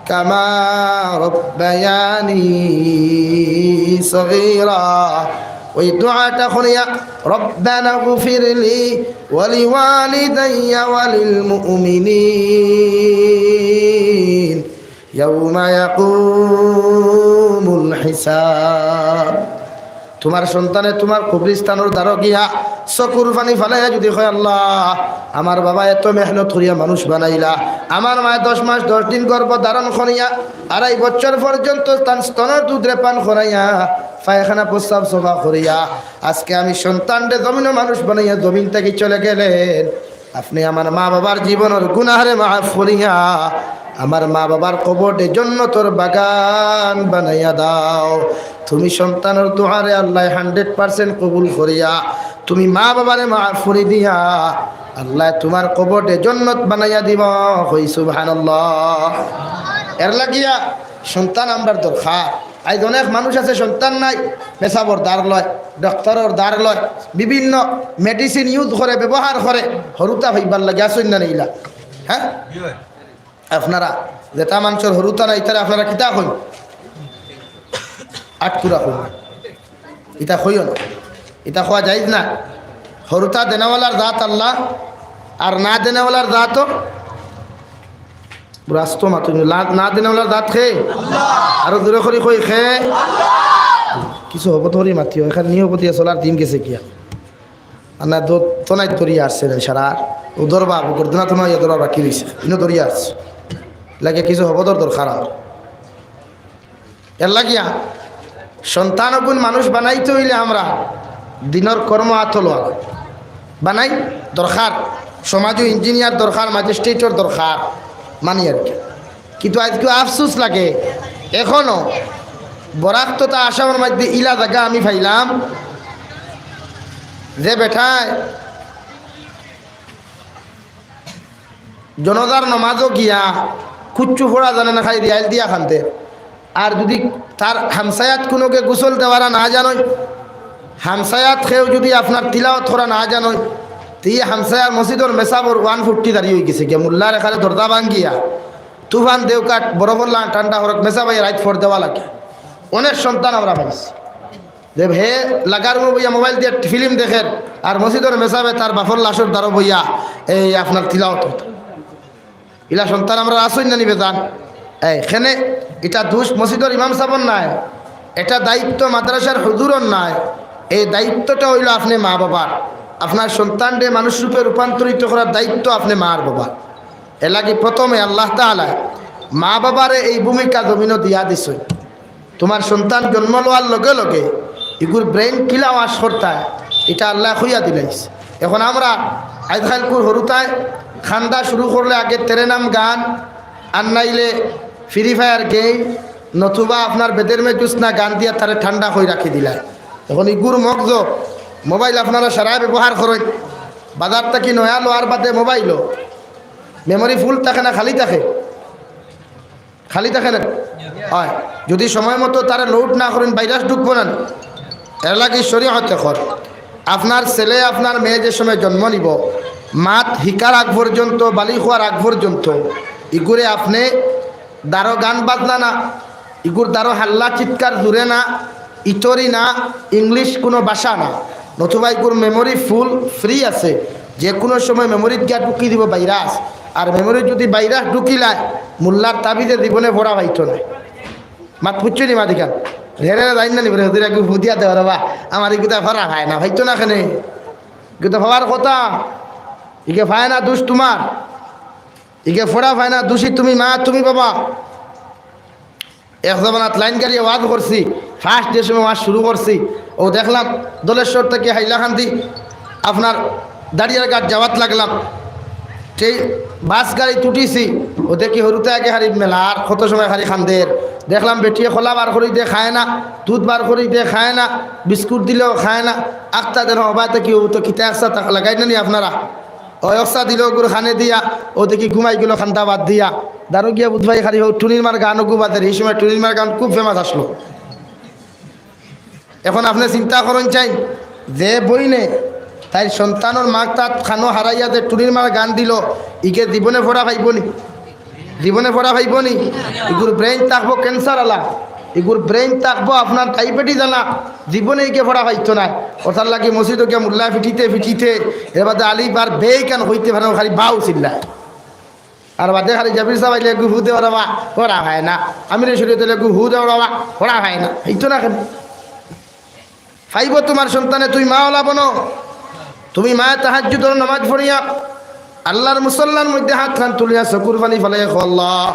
কামা রব্বায়ানি সগীরা, ওই দোয়াটা করিয়া রব্বানা গফিরলি ওয়ালিওয়ালিদাইয়া ওয়ালিল মুমিনিন ইয়াউমা ইয়াকুমুল হিসাব। তোমার সন্তানে তোমার কবরস্থানের দ্বারা গিয়া চকুর পানি ফালাইয়া যদি কয়, আল্লাহ আমার বাবা এত মেহনত করিয়া মানুষ বানাইলা, আমার মায়ে 10 মাস 10 দিন গর্ভ ধারণ করিয়া 2.5 বছর পর্যন্ত স্তনের দুধরে পান করাইয়া পায়খানা প্রস্রাব সভা করিয়া আজকে আমি সন্তানরে জমিনে মানুষ বানাইয়া জমিন থেকে চলে গেলেন, আপনি আমার মা বাবার জীবনের গুনাহরে মাফ করিয়া আমার মা বাবার কবরে জান্নাতের বাগান বানাইয়া দাও। তুমি সন্তানের দোয়ারে আল্লাহ 100% কবুল করিয়া তুমি মা বাবারে মাফ করে দিয়া আল্লাহ তোমার কবরে জান্নাত বানাইয়া দিব। কই সুবহানাল্লাহ। এর লাগিয়া সন্তান আমরার দরকার। আজ অনেক মানুষ আছে সন্তান নাই, পেশাবর দ্বার লয়, ডক্টরের দ্বার লয়, বিভিন্ন মেডিসিন ইউজ করে ব্যবহার করে, হরুতা হইবার লাগে আসেন না নিলা। হ্যাঁ, আপনারা যেটা মানুষের হরুতা নাই তারা আপনারা কিতা হইন আটকুরা হইন, ইটা হইও না, ইটা খোয়া যাইজ না। হরুতা দেনাওয়ালার দাঁত আল্লাহ, আর না দেনাওয়ালার দাঁতও রাস্তো মাতুন, না দেনাওয়ালার দাঁত খেয়ে আরো দূরে করে কই খেয়ে কিছু হব ধরি মাতিও। এখানে নিয়পতি চলার দিন গেছে কিয়া আর না তোনাই দরিয়া আসছে সারা উদর বা গর্দনা তো নয় দর বাকি রয়েছে, ইনো দরিয়া আসছে লাগে কিছু হব দরকার। এর লাগিয়া সন্তান গুণ মানুষ বানাইতে হইলে আমরা দিনের কর্ম আতলো বানাই দরকার। সমাজও ইঞ্জিনিয়ার দরকার, ম্যাজিস্ট্রেটর দরকার, মানি আর কি। কিন্তু আজকে আফসোস লাগে এখনো বরাক্ততা আসামের মধ্যে ইলা জায়গা আমি পাইলাম যে বেঠায় জনতার নমাজও গিয়া কুচ্ছু ফোড়া জানে না, খালি রিয়াল দিয়া খানতে। আর যদি তার হামসায়াত কোনোকে গোসল দেওয়ারা না জানোই, হামসায়াত খেয়েও যদি আপনার তিলাওয়াত করা না জানোই, তি হামসায়ার মসজিদর মেসাবর 140 দাঁড়িয়ে হয়ে গেছে গিয়া মোল্লার এখানে দরজা ভাঙ্গিয়া তুফান দেউকাট বরফল্লা ঠান্ডা হরক মেসা ভাই রাইট ফর দেওয়া লাগে। অনেক সন্তান আমরা পাইছি যে হে লাগার বইয়া মোবাইল দিয়ে ফিল্ম দেখেন আর মসজিদের মেসাবে তার বাফর লাশর দ্বারা বইয়া এই আপনার তিলাওয়াত হতো। ইলা সন্তান আমরা আসই না নিবে যান এইখানে এটা দোষ মসজিদের ইমাম সাহেবের নাই, এটা দায়িত্ব মাদ্রাসার হুজুরের নাই। এই দায়িত্বটা হইল আপনি মা বাবার, আপনার সন্তানকে মানুষ রূপে রূপান্তরিত করার দায়িত্ব আপনি মার বাবার। এ লাগে প্রথমে আল্লাহ তাআলা মা বাবারে এই ভূমিকা জমিনও দিয়া দিছে। তোমার সন্তান জন্ম লওয়ার লগে লগে এগুর ব্রেন কিলা ওয়াশ করতায় এটা আল্লাহ খুইয়া দিলাইছে। এখন আমরা আজকালকুর হরুতায় খান্দা শুরু করলে আগে তেরে নাম গান আর নাইলে ফ্রি ফায়ার গেম নতুবা আপনার বেদের মে জুসনা গান দিয়া তারে ঠান্ডা হয়ে রাখি দিলায়। এখন ইগুর মগজ মোবাইল আপনারা সারাই ব্যবহার করেন, বাজারটা কি নয়া লোয়ার বাদে মোবাইলও মেমোরি ফুল থাকে না খালি থাকে? খালি থাকে না হয়। যদি সময় মতো তারা লোড না করেন ভাইরাস ঢুকবো না। এর লাগে শরীয়তে কর আপনার ছেলে আপনার মেয়ে যে সময় জন্ম নিব মাত হিকার আগ পর্যন্ত বালি খোয়ার আগ পর্যন্ত ইগুরে আপনি দারো গান বাজনা না, ইগুর দারো হাল্লা চিৎকার জুড়ে না, ইতরি না, ইংলিশ কোনো ভাষা না, নতুবা ইগুর মেমোরি ফুল ফ্রি আছে। যে কোনো সময় মেমোরিত গিয়া ঢুকি দিব ভাইরাস। আর মেমোরি যদি ভাইরাস ঢুকিলায় মোল্লার তাবিজে জীবনে ভরা ভাইতো না। মাত পুচ্ছ নি মাদিকান রেড়ে যাই না নিবলে ওদের একটু ভুদিয়া দেওয়া রে বা আমার এগুতা ভরা ভাই না ভাইতো না কেনে এগুতো হওয়ার কথা। ইকে ভাই না দোষ তোমার, ইকে ফোড়া ভাই না দোষী তুমি মা তুমি বাবা। এক জমানাত লাইন গাড়িয়ে ওয়াজ করছি, ফার্স্ট যে সময় ওয়াজ শুরু করছি ও দেখলাম দলেশ্বর থেকে হাইলাকান্দি আপনার দাঁড়িয়ে গাছ যাওয়াত লাগলাম। সেই বাস গাড়ি তুটিছি ও দেখি হরুতে আগে হারি মেলা আর কত সময় হারি খান্দের দেখলাম বেটিয়ে খোলা বার করি দিয়ে খায় না, দুধ বার করি দিয়ে খায় না, বিস্কুট দিলেও খায় না। আখতা দেন হবাতে কি ও তো কিতা একসা লাগাই না নি আপনারা ওই অক্সা দিল ওগুলো খানে দিয়া ও দেখি ঘুমাই গেলো খান্তা বাদ দিয়া দারু গিয়া বুধবাই খালি হোক টুনির মার গানও গুবাদের। এই সময় টুনির মার গান খুব ফেমাস আসলো। এখন আপনি চিন্তা করেন চাই যে বই নে তাই সন্তানের মাক তাত খানো হারাইয়া যে টুনির মার গান দিল ইকে জীবনে ফোড়া ভাইবনি, জীবনে ফোড়া ভাইবনি। এগুর ব্রেইন থাকবো ক্যান্সার আলা, এগুর ব্রেইন থাকবো আপনার ডায়াবেটিস আলা, জীবনে ইকে ফোড়া ভাইতো না। ওটার লাগে মসজিদ গিয়া মুল্লা ফিটিতে ফিটিতে এর বাদে আলি বার বে কেন হইতে পারে খালি বাউ চিল্লায়। আর বাদে খালি জাবির সাবাইলে গু হু দেওয়া রাবা ফোড়া হয় না, আমিরে শরীয়তে গু হু দেওয়া রাবা ফোড়া হয় না, হইতো না কেন? ফাইব তোমার সন্তানে তুই মা ওলা বনো, তুমি মা তাহাজ্জুদের নামাজ পড়িয়া আল্লাহর মুসল্লার মধ্যে হাত খান তুলিয়া চকুর পানি ফেলাই আল্লাহ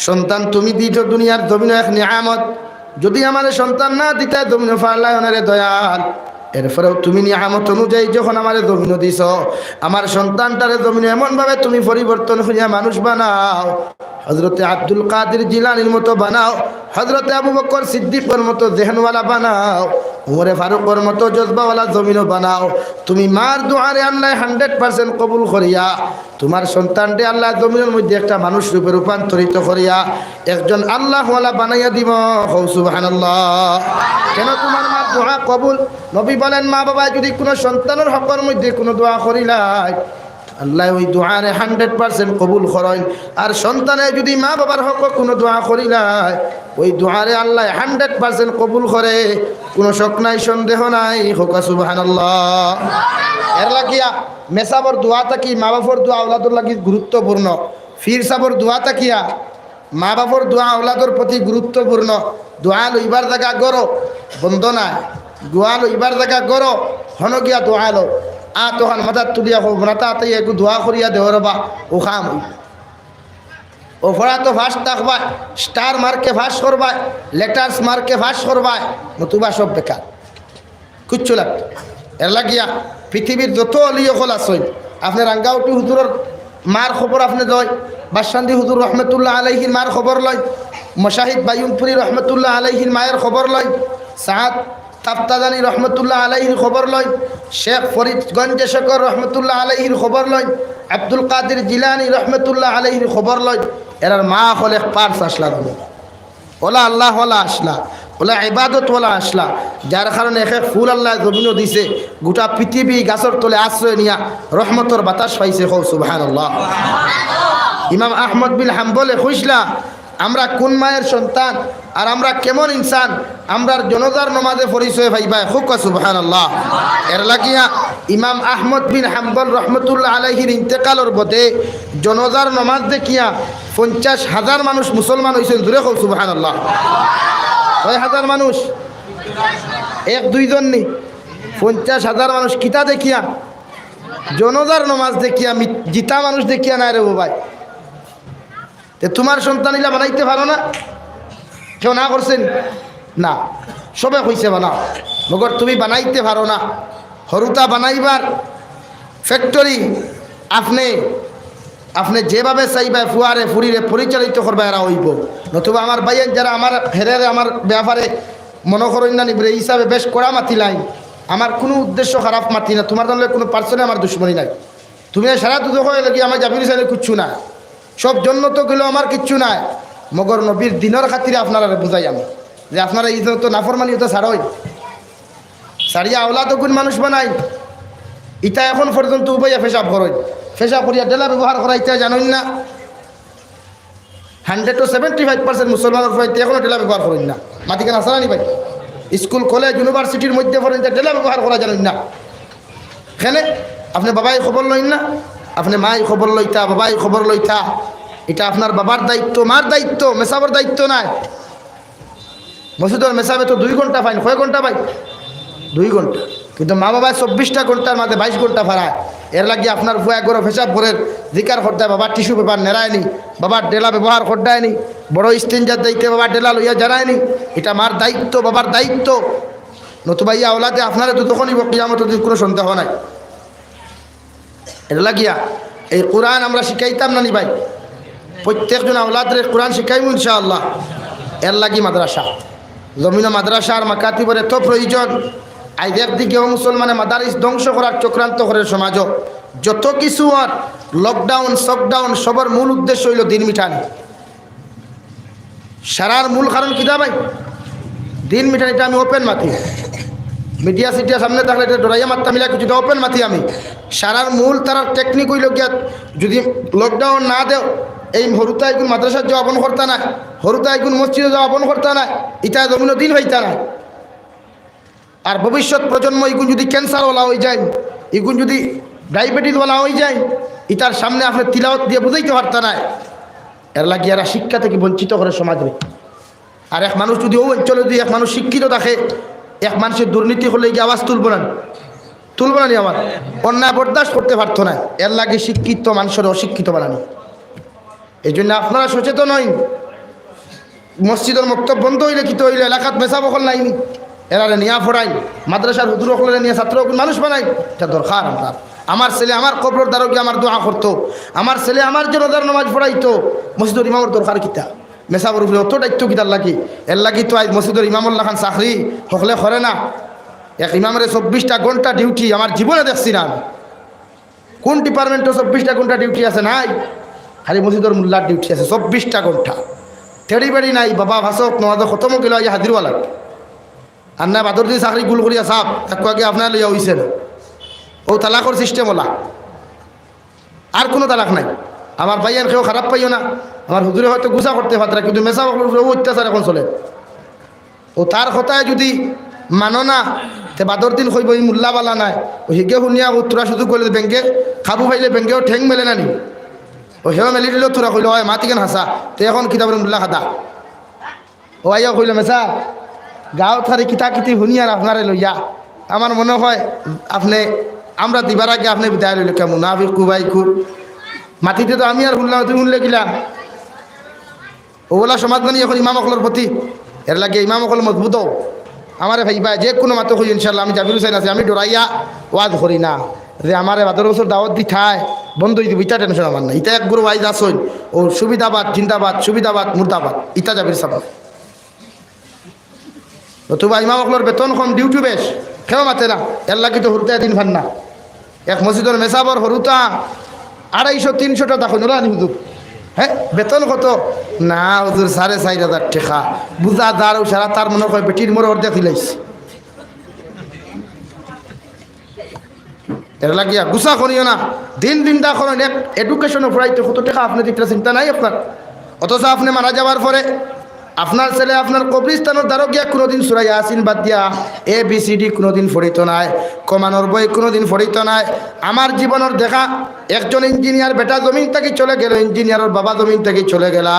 সন্তান তুমি দিত দুনিয়ার জমিন এক নিয়ামত, যদি আমার সন্তান না দিতে জমিন ফাল্লাই ওনারে দয়াল। এরপরেও তুমি নিয়ামত অনুযায়ী যখন আমার জমিন দিছ আমার সন্তানটারে জমিন এমনভাবে তুমি পরিবর্তন করিয়া মানুষ বানাও, হজরতে আব্দুল কাদের জিলানির মতো বানাও, হজরতে আবু বকর সিদ্দিকের মতো জেহেনওয়ালা বানাও, উমরে ফারুকের মতো জজবাওয়ালা জমিনও বানাও। তুমি মার দুয়ারে আল্লাহ 100% কবুল করিয়া তোমার সন্তানটি আল্লাহ জমিনের মধ্যে একটা মানুষ রূপে রূপান্তরিত করিয়া একজন আল্লাহওয়ালা বানাইয়া দিব। সুবহানাল্লাহ। কেন তোমার মা দোয়া কবুল? নবী বলেন মা বাবা যদি কোনো সন্তানের হকের মধ্যে কোনো দোয়া করিলাই আল্লাহ ওই দোয়ারে 100% কবুল করেন। আর সন্তানে যদি মা বাবার হক কোনো দোয়া করিলাই ওই দোয়ারে আল্লাহ 100% কবুল করে, কোনো শক নাই সন্দেহ নাই। হোক সুবহানাল্লাহ। এর লাগিয়া মেসাবর দোয়া থাকি মা বাবার দোয়া আওলাদর লাগি গুরুত্বপূর্ণ। ফির সাবর দোয়া থাকিয়া মা বাবার দোয়া আওলাদর প্রতি গুরুত্বপূর্ণ। দোয়া লইবার জায়গা গড়ো বন্ধ নাই, দোয়া লইবার জায়গা গড়ো হন গিয়া দোয়া লো তখন মাথার তুলিয়া ভরাতা তাই একটু দোয়া করিয়া দেওয়ার বা ও খাম ও ভরা তো ফাঁস থাকবায়, স্টার মার্কে ফাঁস করবায়, লেটার্স মার্কে ফাঁস করবায়, নতুবা সব বেকার কিচ্ছু লাগতো। এর লাগিয়া পৃথিবীর যত অলিয় হল আসই আপনি রাঙ্গাউটি হুজুরের মার খবর আপনি লয়, বাদশান্দি হুজুর রহমতুল্লাহ আলাইহির মার খবর লয়, মশাহিদ বায়ুমপুরি রহমতুল্লাহ আলাইহির মায়ের খবর লয়, সাদ তাফতাদানি রহমতুল্লাহ আলাইহির খবর লয়, শেখ ফরিদগঞ্জ শেখর রহমতুল্লাহ আলাইহির খবর লয়, আব্দুল কাদের জিলানি রহমতুল্লাহ আলাইহির খবর লয়। এরার মা হলে পার্স আসলা তুমি ওলা আল্লাহ ওলা আসলা ওলা ইবাদত ওলা আসলা, যার কারণে এক ফুল আল্লাহ জমিনও দিছে, গোটা পৃথিবী গাছর তলে আশ্রয় নিয়া রহমতর বাতাস পাইছে। হো সুবহানাল্লাহ। ইমাম আহমদ বিন হাম্বলে কইসলা আমরা কোন মায়ের সন্তান আর আমরা কেমন ইনসান আমরার জনজার নমাজে পরিচয় পাইবা খুব সুবহানাল্লাহ। এর লাগিয়া ইমাম আহমদ বিন হাম্বল রহমতুল্লাহ আলাইহির ইন্তেকালর বদে জনজার নমাজ দেখিয়া 50,000 মানুষ মুসলমান হয়েছেন। দূরে খুব সুবহানাল্লাহ। 6,000 মানুষ, 1-2 জন নি, 50,000 মানুষ কিতা দেখিয়া, জনজার নমাজ দেখিয়া, জিতা মানুষ দেখিয়া নাই রে ভাই। তোমার সন্তান ইলা বানাইতে পারো না? কেউ না করছেন না, সবে কইছে বানাও, মগর তুমি বানাইতে পারো না। হরুতা বানাইবার ফ্যাক্টরি আপনি আপনি যেভাবে চাইবা ফুয়ারে ফুরিরে পরিচালিত করবা এরা হইব। নতুবা আমার ভাইয়ের যারা আমার হেরে আমার ব্যাপারে মনে করেন না নিবরে হিসাবে বেশ কড়া মাতি লাই, আমার কোনো উদ্দেশ্য খারাপ মাতি না, তোমার জানলে কোনো পার্সনে আমার দুশ্মনী নাই। তুমি সারা দুধ হয়ে লাগি আমার জাবির চাইলে কিচ্ছু না, সব জন্য তো গেলেও আমার কিচ্ছু নাই। মগর নবীর দিনের খাতিরে আপনারা বুঝাই আমি যে আপনারা এই তো নাফরমানি তো ছাড়ই সারিয়া আওলা তো কোন মানুষ বানাই। ইটা এখন পর্যন্ত উপাইয়া পেশাব করেন, পেশাব করিয়া ডেলা ব্যবহার করা ইটা জানেন না। 100 to 75% মুসলমানের পড়াইতে এখনও ডেলা ব্যবহার করেন না। মাটিকে না সারানি ভাই, স্কুল কলেজ ইউনিভার্সিটির মধ্যে পড়েন ডেলা ব্যবহার করা জানেন না। এখানে আপনি বাবাই খবর লইন না, আপনি মাই খবর লইতা, বাবাই খবর লইতা। এটা আপনার বাবার দায়িত্ব, মার দায়িত্ব, মেসাবের দায়িত্ব নাই। মসজিদের মেসাবে তো 2 ঘন্টা ফাইন, কয় ঘন্টা ভাই? 2 ঘন্টা। কিন্তু মা বাবা 24টা ঘন্টার মাঝে 22 ঘন্টা ফারায়। এর লাগিয়ে আপনার ভুয়া গরো ফেসাব ভরের জিকার করতে বাবার টিস্যু পেপার নেড়ায়নি, বাবার ডেলা ব্যবহার করতেনি, বড় স্টেঞ্জার দায়িত্বে বাবার ডেলা লইয়া জানায়নি। এটা মার দায়িত্ব, বাবার দায়িত্ব। নতুবা ইয়া ওলাদে আপনারা তো তখনই কিয়ামতের দিন কোনো সন্দেহ নাই। এর লাগিয়া এই কোরআন আমরা শিখাইতাম না নি ভাই, প্রত্যেকজন আওলাদের কোরআন শিখাইব ইনশাআল্লাহ। এর লাগি মাদ্রাসা, জমিন মাদ্রাসার মাকাতিবর এত প্রয়োজন। আজ একদিকেও মুসলমানে মাদারিস ধ্বংস করার চক্রান্ত করে সমাজ, যত কিছু আর লকডাউন সকডাউন সবার মূল উদ্দেশ্য হইল দিন মিঠান। সারার মূল কারণ কিনা ভাই? দিন মিঠান। এটা আমি ওপেন মাতি, মিডিয়া সিটিয়া সামনে থাকলে এটা ডরাইয়া মাত্রা মিলা কিছুটা ওপেন মাতি আমি। সারার মূল তার টেকনিক হইল গিয়া যদি লকডাউন না দেও, এই হরুতা এগুন মাদ্রাসার যাওয়া বন করতা না, হরুতা এগুন মসজিদে যাওয়া বন করতা না, ইটা জমিন দিন হইতা না। আর ভবিষ্যৎ প্রজন্ম এগুন যদি ক্যান্সারওয়ালা হয়ে যায়, এগুন যদি ডায়াবেটিসওয়ালা হয়ে যায়, ইটার সামনে আপনি তিলাওয়াত দিয়ে বুঝাইতে পারতা না। এর লাগে এরা শিক্ষা থেকে বঞ্চিত করে সমাজে। আর এক মানুষ যদি ও অঞ্চলে যদি এক মানুষ শিক্ষিত থাকে, এক মানুষের দুর্নীতি হলে গিয়ে আওয়াজ তুলব না নি, আমার অন্যায় বরদাস্ত করতে পারতো না। এর লাগে শিক্ষিত মানুষের অশিক্ষিত বানানি। এই জন্য আপনারা সচেতন হইন। মসজিদের মক্তব্য বন্ধ হইলে কি হইলে এলাকাত মেসা বকল নাইনি, এরারে নিয়া ফোড়াই, মাদ্রাসার হুজুর হলে নিয়ে ছাত্র মানুষ বানাই। এটা দরকার। আমার ছেলে আমার কবর দ্বারকে আমার দোয়া করতো, আমার ছেলে আমার জন্য তার নামাজ পড়াইতো। মসজিদের ইমামের দরকার কিতা? মেসাবর উপরে অত দায়িত্ব কিতার লাগি? এর লাগি তো আজ মসজিদের ইমামুল্লাহ খান চাকরি হকলে করে না। এক ইমামের 24টা ঘন্টা ডিউটি আমার জীবনে দেখছি না। কোন ডিপার্টমেন্টে 24টা ঘন্টা ডিউটি আছে? নাই। খালি মসজিদের মোল্লার ডিউটি আছে 24টা ঘন্টা। তেড়ি বেড়ি নাই, বাবা ভাষক নওয়াজ খতম গেল আজ হাজিরওয়ালা। আর না বাদর দিয়ে চাকরি গুল করিয়া চাপ একটু আগে আপনার লইয়া হইছে না। ও তালাকর সিস্টেম ওলা, আর কোনো তালাক নাই। আমার ভাইয়ের কেউ খারাপ পাইও না, আমার হুজুরে হয়তো গুছা করতে পারত, কিন্তু মেসা অত্যাচার এখন চলে। ও তার কথায় যদি মানো না, তে বাদর দিন কইব এই মোল্লাবালা নাই। ও হিগে শুনিয়া তোরা শুধু করলে ব্যাংকে খাবু খাইলে ব্যাংকেও ঠেং মেলে নানি। ও সেও মেলি দিলেও তোরা কইল হয় মাতি কেন হাসা, তো এখন কিতাবের মোল্লা খাতা। ও আইয়া কইল মেসা গাঁও থারে কিতা কিতি শুনিয়ার আপনারে লইয়া। আমার মনে হয় আপনি আমরা দিবার আগে আপনি বিদায় লইলে কেমন না কুবাই কুর মাটিতে তো আমি আর শুনলাম, তুমি শুনলে কিলা। ওগুলা সমাজবাণী এখন ইমামকলের প্রতি। এর লাগে ইমামকল মজবুত আমার ভাইবা যে কোনো মাতো কই ইনশাল্লাহ। আমি জাবির হুসাইন আছি, আমি ডরাইয়া ওয়াজ করি না যে আমার 12 বছর দাওয়াত দি ঠায় বন্ধ হয়ে দিব। ইটা টেনশন আমার না। ইটা এক বড় ওয়াইজ আসইন ও সুবিধাবাদ জিন্দাবাদ, সুবিধাবাদ মুর্দাবাদ, ইটা জাবির সাবাব। নতুবা ইমামকলের বেতন কম, ডিউটি বেশ, খেও মাতে না। এর লাগি তো হরুতা দিন ভান না। এক মসজিদের মেসাবর হরুতা 250-300 টাকা দেখুন ওরা নি হুজুর। হ্যাঁ বেতন কত? না হুজুর 4,500 টাকা। বুঝা দাঁড় সারা তার মনে হয় বেটির মোড়ে অর্ধেক দিলাইছে। এর লাগিয়া গুছা করিও না। দিন দিন দা করেন এক এডুকেশনে পড়াইতে কত টাকা আপনি দিতে চিন্তা নাই আপনার? অথচ আপনি মারা যাওয়ার পরে আপনার ছেলে আপনার কবরস্থানের দ্বারা গিয়া কোনোদিন সূরা ইয়াসিন বাদ দিয়া ABCD কোনোদিন পড়িত নাই, কমানোর বই কোনোদিন পড়িত নাই। আমার জীবনের দেখা একজন ইঞ্জিনিয়ার বেটা জমিন থেকে চলে গেল, ইঞ্জিনিয়ারের বাবা জমিন থেকে চলে গেলা,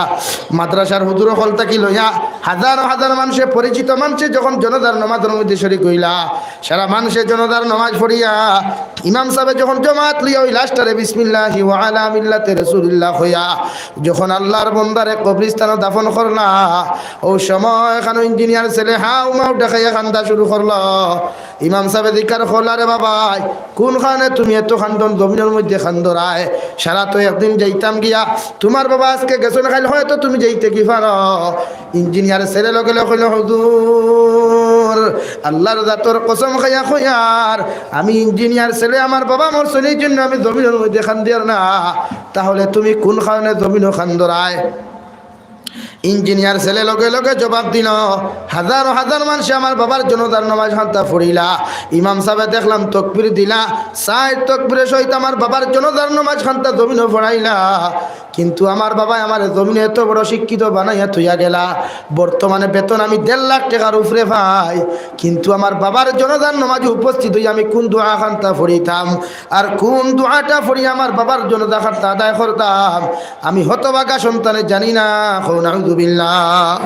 মাদ্রাসার হুজুর হল থেকে লইয়া হাজার হাজার মানুষে পরিচিত মানুষে যখন জনতার নামাজের মধ্যে শরীক হইলা, সারা মানুষের জনতার নামাজ পড়িয়া ইমাম সাহেব যখন জমাত লিয়া ওই লাস্টারে বিসমিল্লাহি ওয়া আলা মিল্লাতি রাসূলিল্লাহ হইয়া যখন আল্লাহর বান্দারে কবরস্থানে দাফন করলা, ও সময় এখানে ইঞ্জিনিয়ার ছেলে হাউ মাউ দেখাইয়া কান্দা শুরু করলো। ইমাম সাহেব জিজ্ঞাসা করলা, রে বাবা কোনখানে তুমি এত খান্দন জমিনের মধ্যে খান্দরায়, সারা তো একদিন যাইতাম গিয়া, তোমার বাবা আজকে গেছো না খাইলে হয়তো তুমি যাইতে কি পারো। ইঞ্জিনিয়ার ছেলে লগে লগে কইল, হুজুর আল্লাহর জাতর কসম খাইয়া কইয়ার আমি ইঞ্জিনিয়ার ছেলে, আমার বাবা মোর ছেলের জন্য আমি জমিনের মধ্যে খান্দিয়ার না, তাহলে তুমি কোন কারণে জমিনও খান্দরায়? ইঞ্জিনিয়ার ছেলে লগে লগে জবাব দিল, হাজার হাজার মানুষ আমার বাবার জন্য তার নামাজ হান্তা পড়িলা, ইমাম সাহেব দেখলাম তকবীর দিলা, সাইড তকবীরের সহিত আমার বাবার জন্য তার নামাজ হান্তা জমিনও পড়াইলা, কিন্তু আমার বাবা আমার জমিনে এত বড় শিক্ষিত বানাইয়া থইয়া গেলা, বর্তমানে বেতন আমি 1.5 লাখ টাকার উপরে পাই, কিন্তু আমার বাবার জনতার নামাজে উপস্থিত হই আমি কোন দোয়া খান্তা পড়িতাম আর কোন দোয়াটা পড়ি আমার বাবার জনতা খান্তা আদায় করতাম, আমি হতভাগা সন্তানে জানি না। নাউযুবিল্লাহ।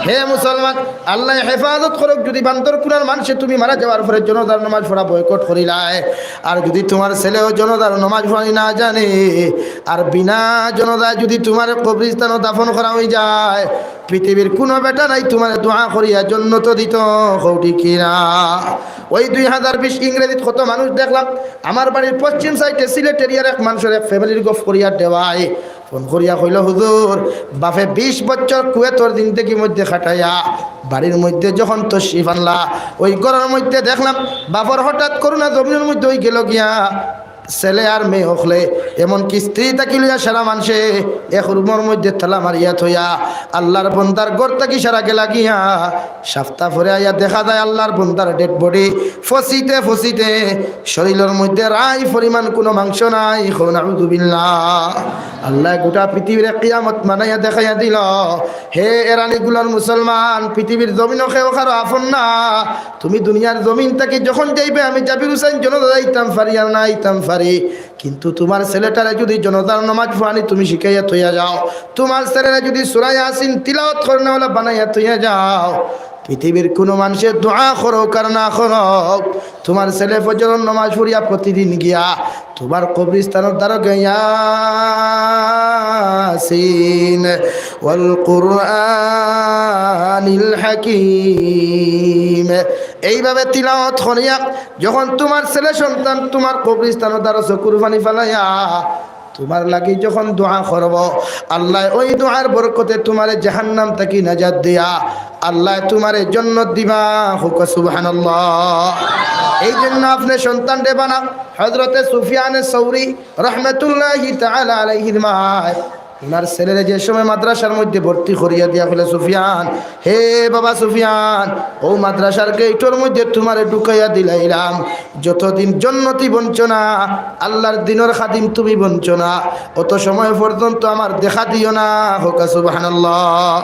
হে মুসলমান, আল্লাহ হেফাজত করুক, যদি বান্দর কুনার মানুষে তুমি মারা যাওয়ার পরে জনতার নামাজ পড়া বয়কট করিলাই, আর যদি তোমার ছেলেও জনতার নামাজ পড়াই না জানে, আর বিনা জনতায় যদি তোমার কবরস্থানে দাফন করা হয়ে যায়, পৃথিবীর কোনো বেটা নাই তোমার দোয়া করিয়া জন্নত দিত, কৌটি কিনা। ওই 2020 ইংরেজিত কত মানুষ দেখলাম, আমার বাড়ির পশ্চিম সাইডে সিলেট এরিয়ার এক মানুষের এক ফ্যামিলির গফ করিয়া দেওয়ায় ফোন করিয়া কইল, হুজুর বাপে 20 বছর কুয়েতর দিন থেকে মধ্যে খাটাইয়া বাড়ির মধ্যে যখন তশরিফ আনলা, ওই ঘরের মধ্যে দেখলাম বাপর হঠাৎ করুণা জমিনের মধ্যে ওই গেল গিয়া, ছেলে আর মেয়ে হকলে এমনকি স্ত্রী তাকি লইয়া সারা মানুষে এক রুমের মধ্যে তালা মারিয়া থইয়া আল্লাহর বন্দার ঘর তাকি সারা গেলা গিয়া, সপ্তাহ পরে আইয়া দেখা যায় আল্লাহর বন্দার ডেড বডি ফসিতে ফসিতে, শরীরের মধ্যে রাই পরিমাণ কোনো মাংস নাই। নাউযুবিল্লাহ। আল্লাহ গোটা পৃথিবীর কিয়ামত মানাইয়া দেখাইয়া দিল। হে এরানিগুলার মুসলমান, পৃথিবীর জমিনও কেউ কারো আপন না, তুমি দুনিয়ার জমিন থেকে যখন যাইবে, আমি জাবির হুসাইন জনতা যাইতাম পারি আর না আইতাম পারি, কিন্তু তোমার ছেলেটারে যদি জনতার নামাজ পড়ানি তুমি শিখাইয়া থইয়া যাও, তোমার ছেলেরা যদি সূরা ইয়াসিন তিলাওয়াত করনা ওলা বানাইয়া থইয়া যাও, পৃথিবীর কোনো মানুষের দোয়া করুক আর না করুক, তোমার ছেলে ফজরের নামাজ পড়িয়া প্রতিদিন গিয়া তোমার কবরস্থানের দ্বারা ইয়াসিন ওয়াল কুরআনিল হাকীম এইভাবে তিলাওয়াত করিয়া যখন তোমার ছেলে সন্তান তোমার কবরস্থানের দ্বারা চকুর পানি ফেলাইয়া তোমার লাগি যখন দোয়া করব, আল্লাহ ওই দোয়ার বরকতে তোমারে জাহান্নাম থেকে নাজাত দিয়া আল্লাহ তোমারে জান্নাত দিবা। হুক সুবহানাল্লাহ। এই জন্য আপনি সন্তান রে বানা হযরতে সুফিয়ান সৌরি রাহমাতুল্লাহি তাআলা আলাইহির মায় ওনার ছেলেরে যে সময় মাদ্রাসার মধ্যে ভর্তি করিয়া দিয়া বলে, সুফিয়ান হে বাবা সুফিয়ান, ও মাদ্রাসার গেটের মধ্যে তোমারে ঢুকাইয়া দিলাইলাম, যতদিন জন্নতি বঞ্চনা আল্লাহর দিনের খাদিম তুমি বঞ্চনা, অত সময় পর্যন্ত আমার দেখা দিও না। হোক সুবহানাল্লাহ।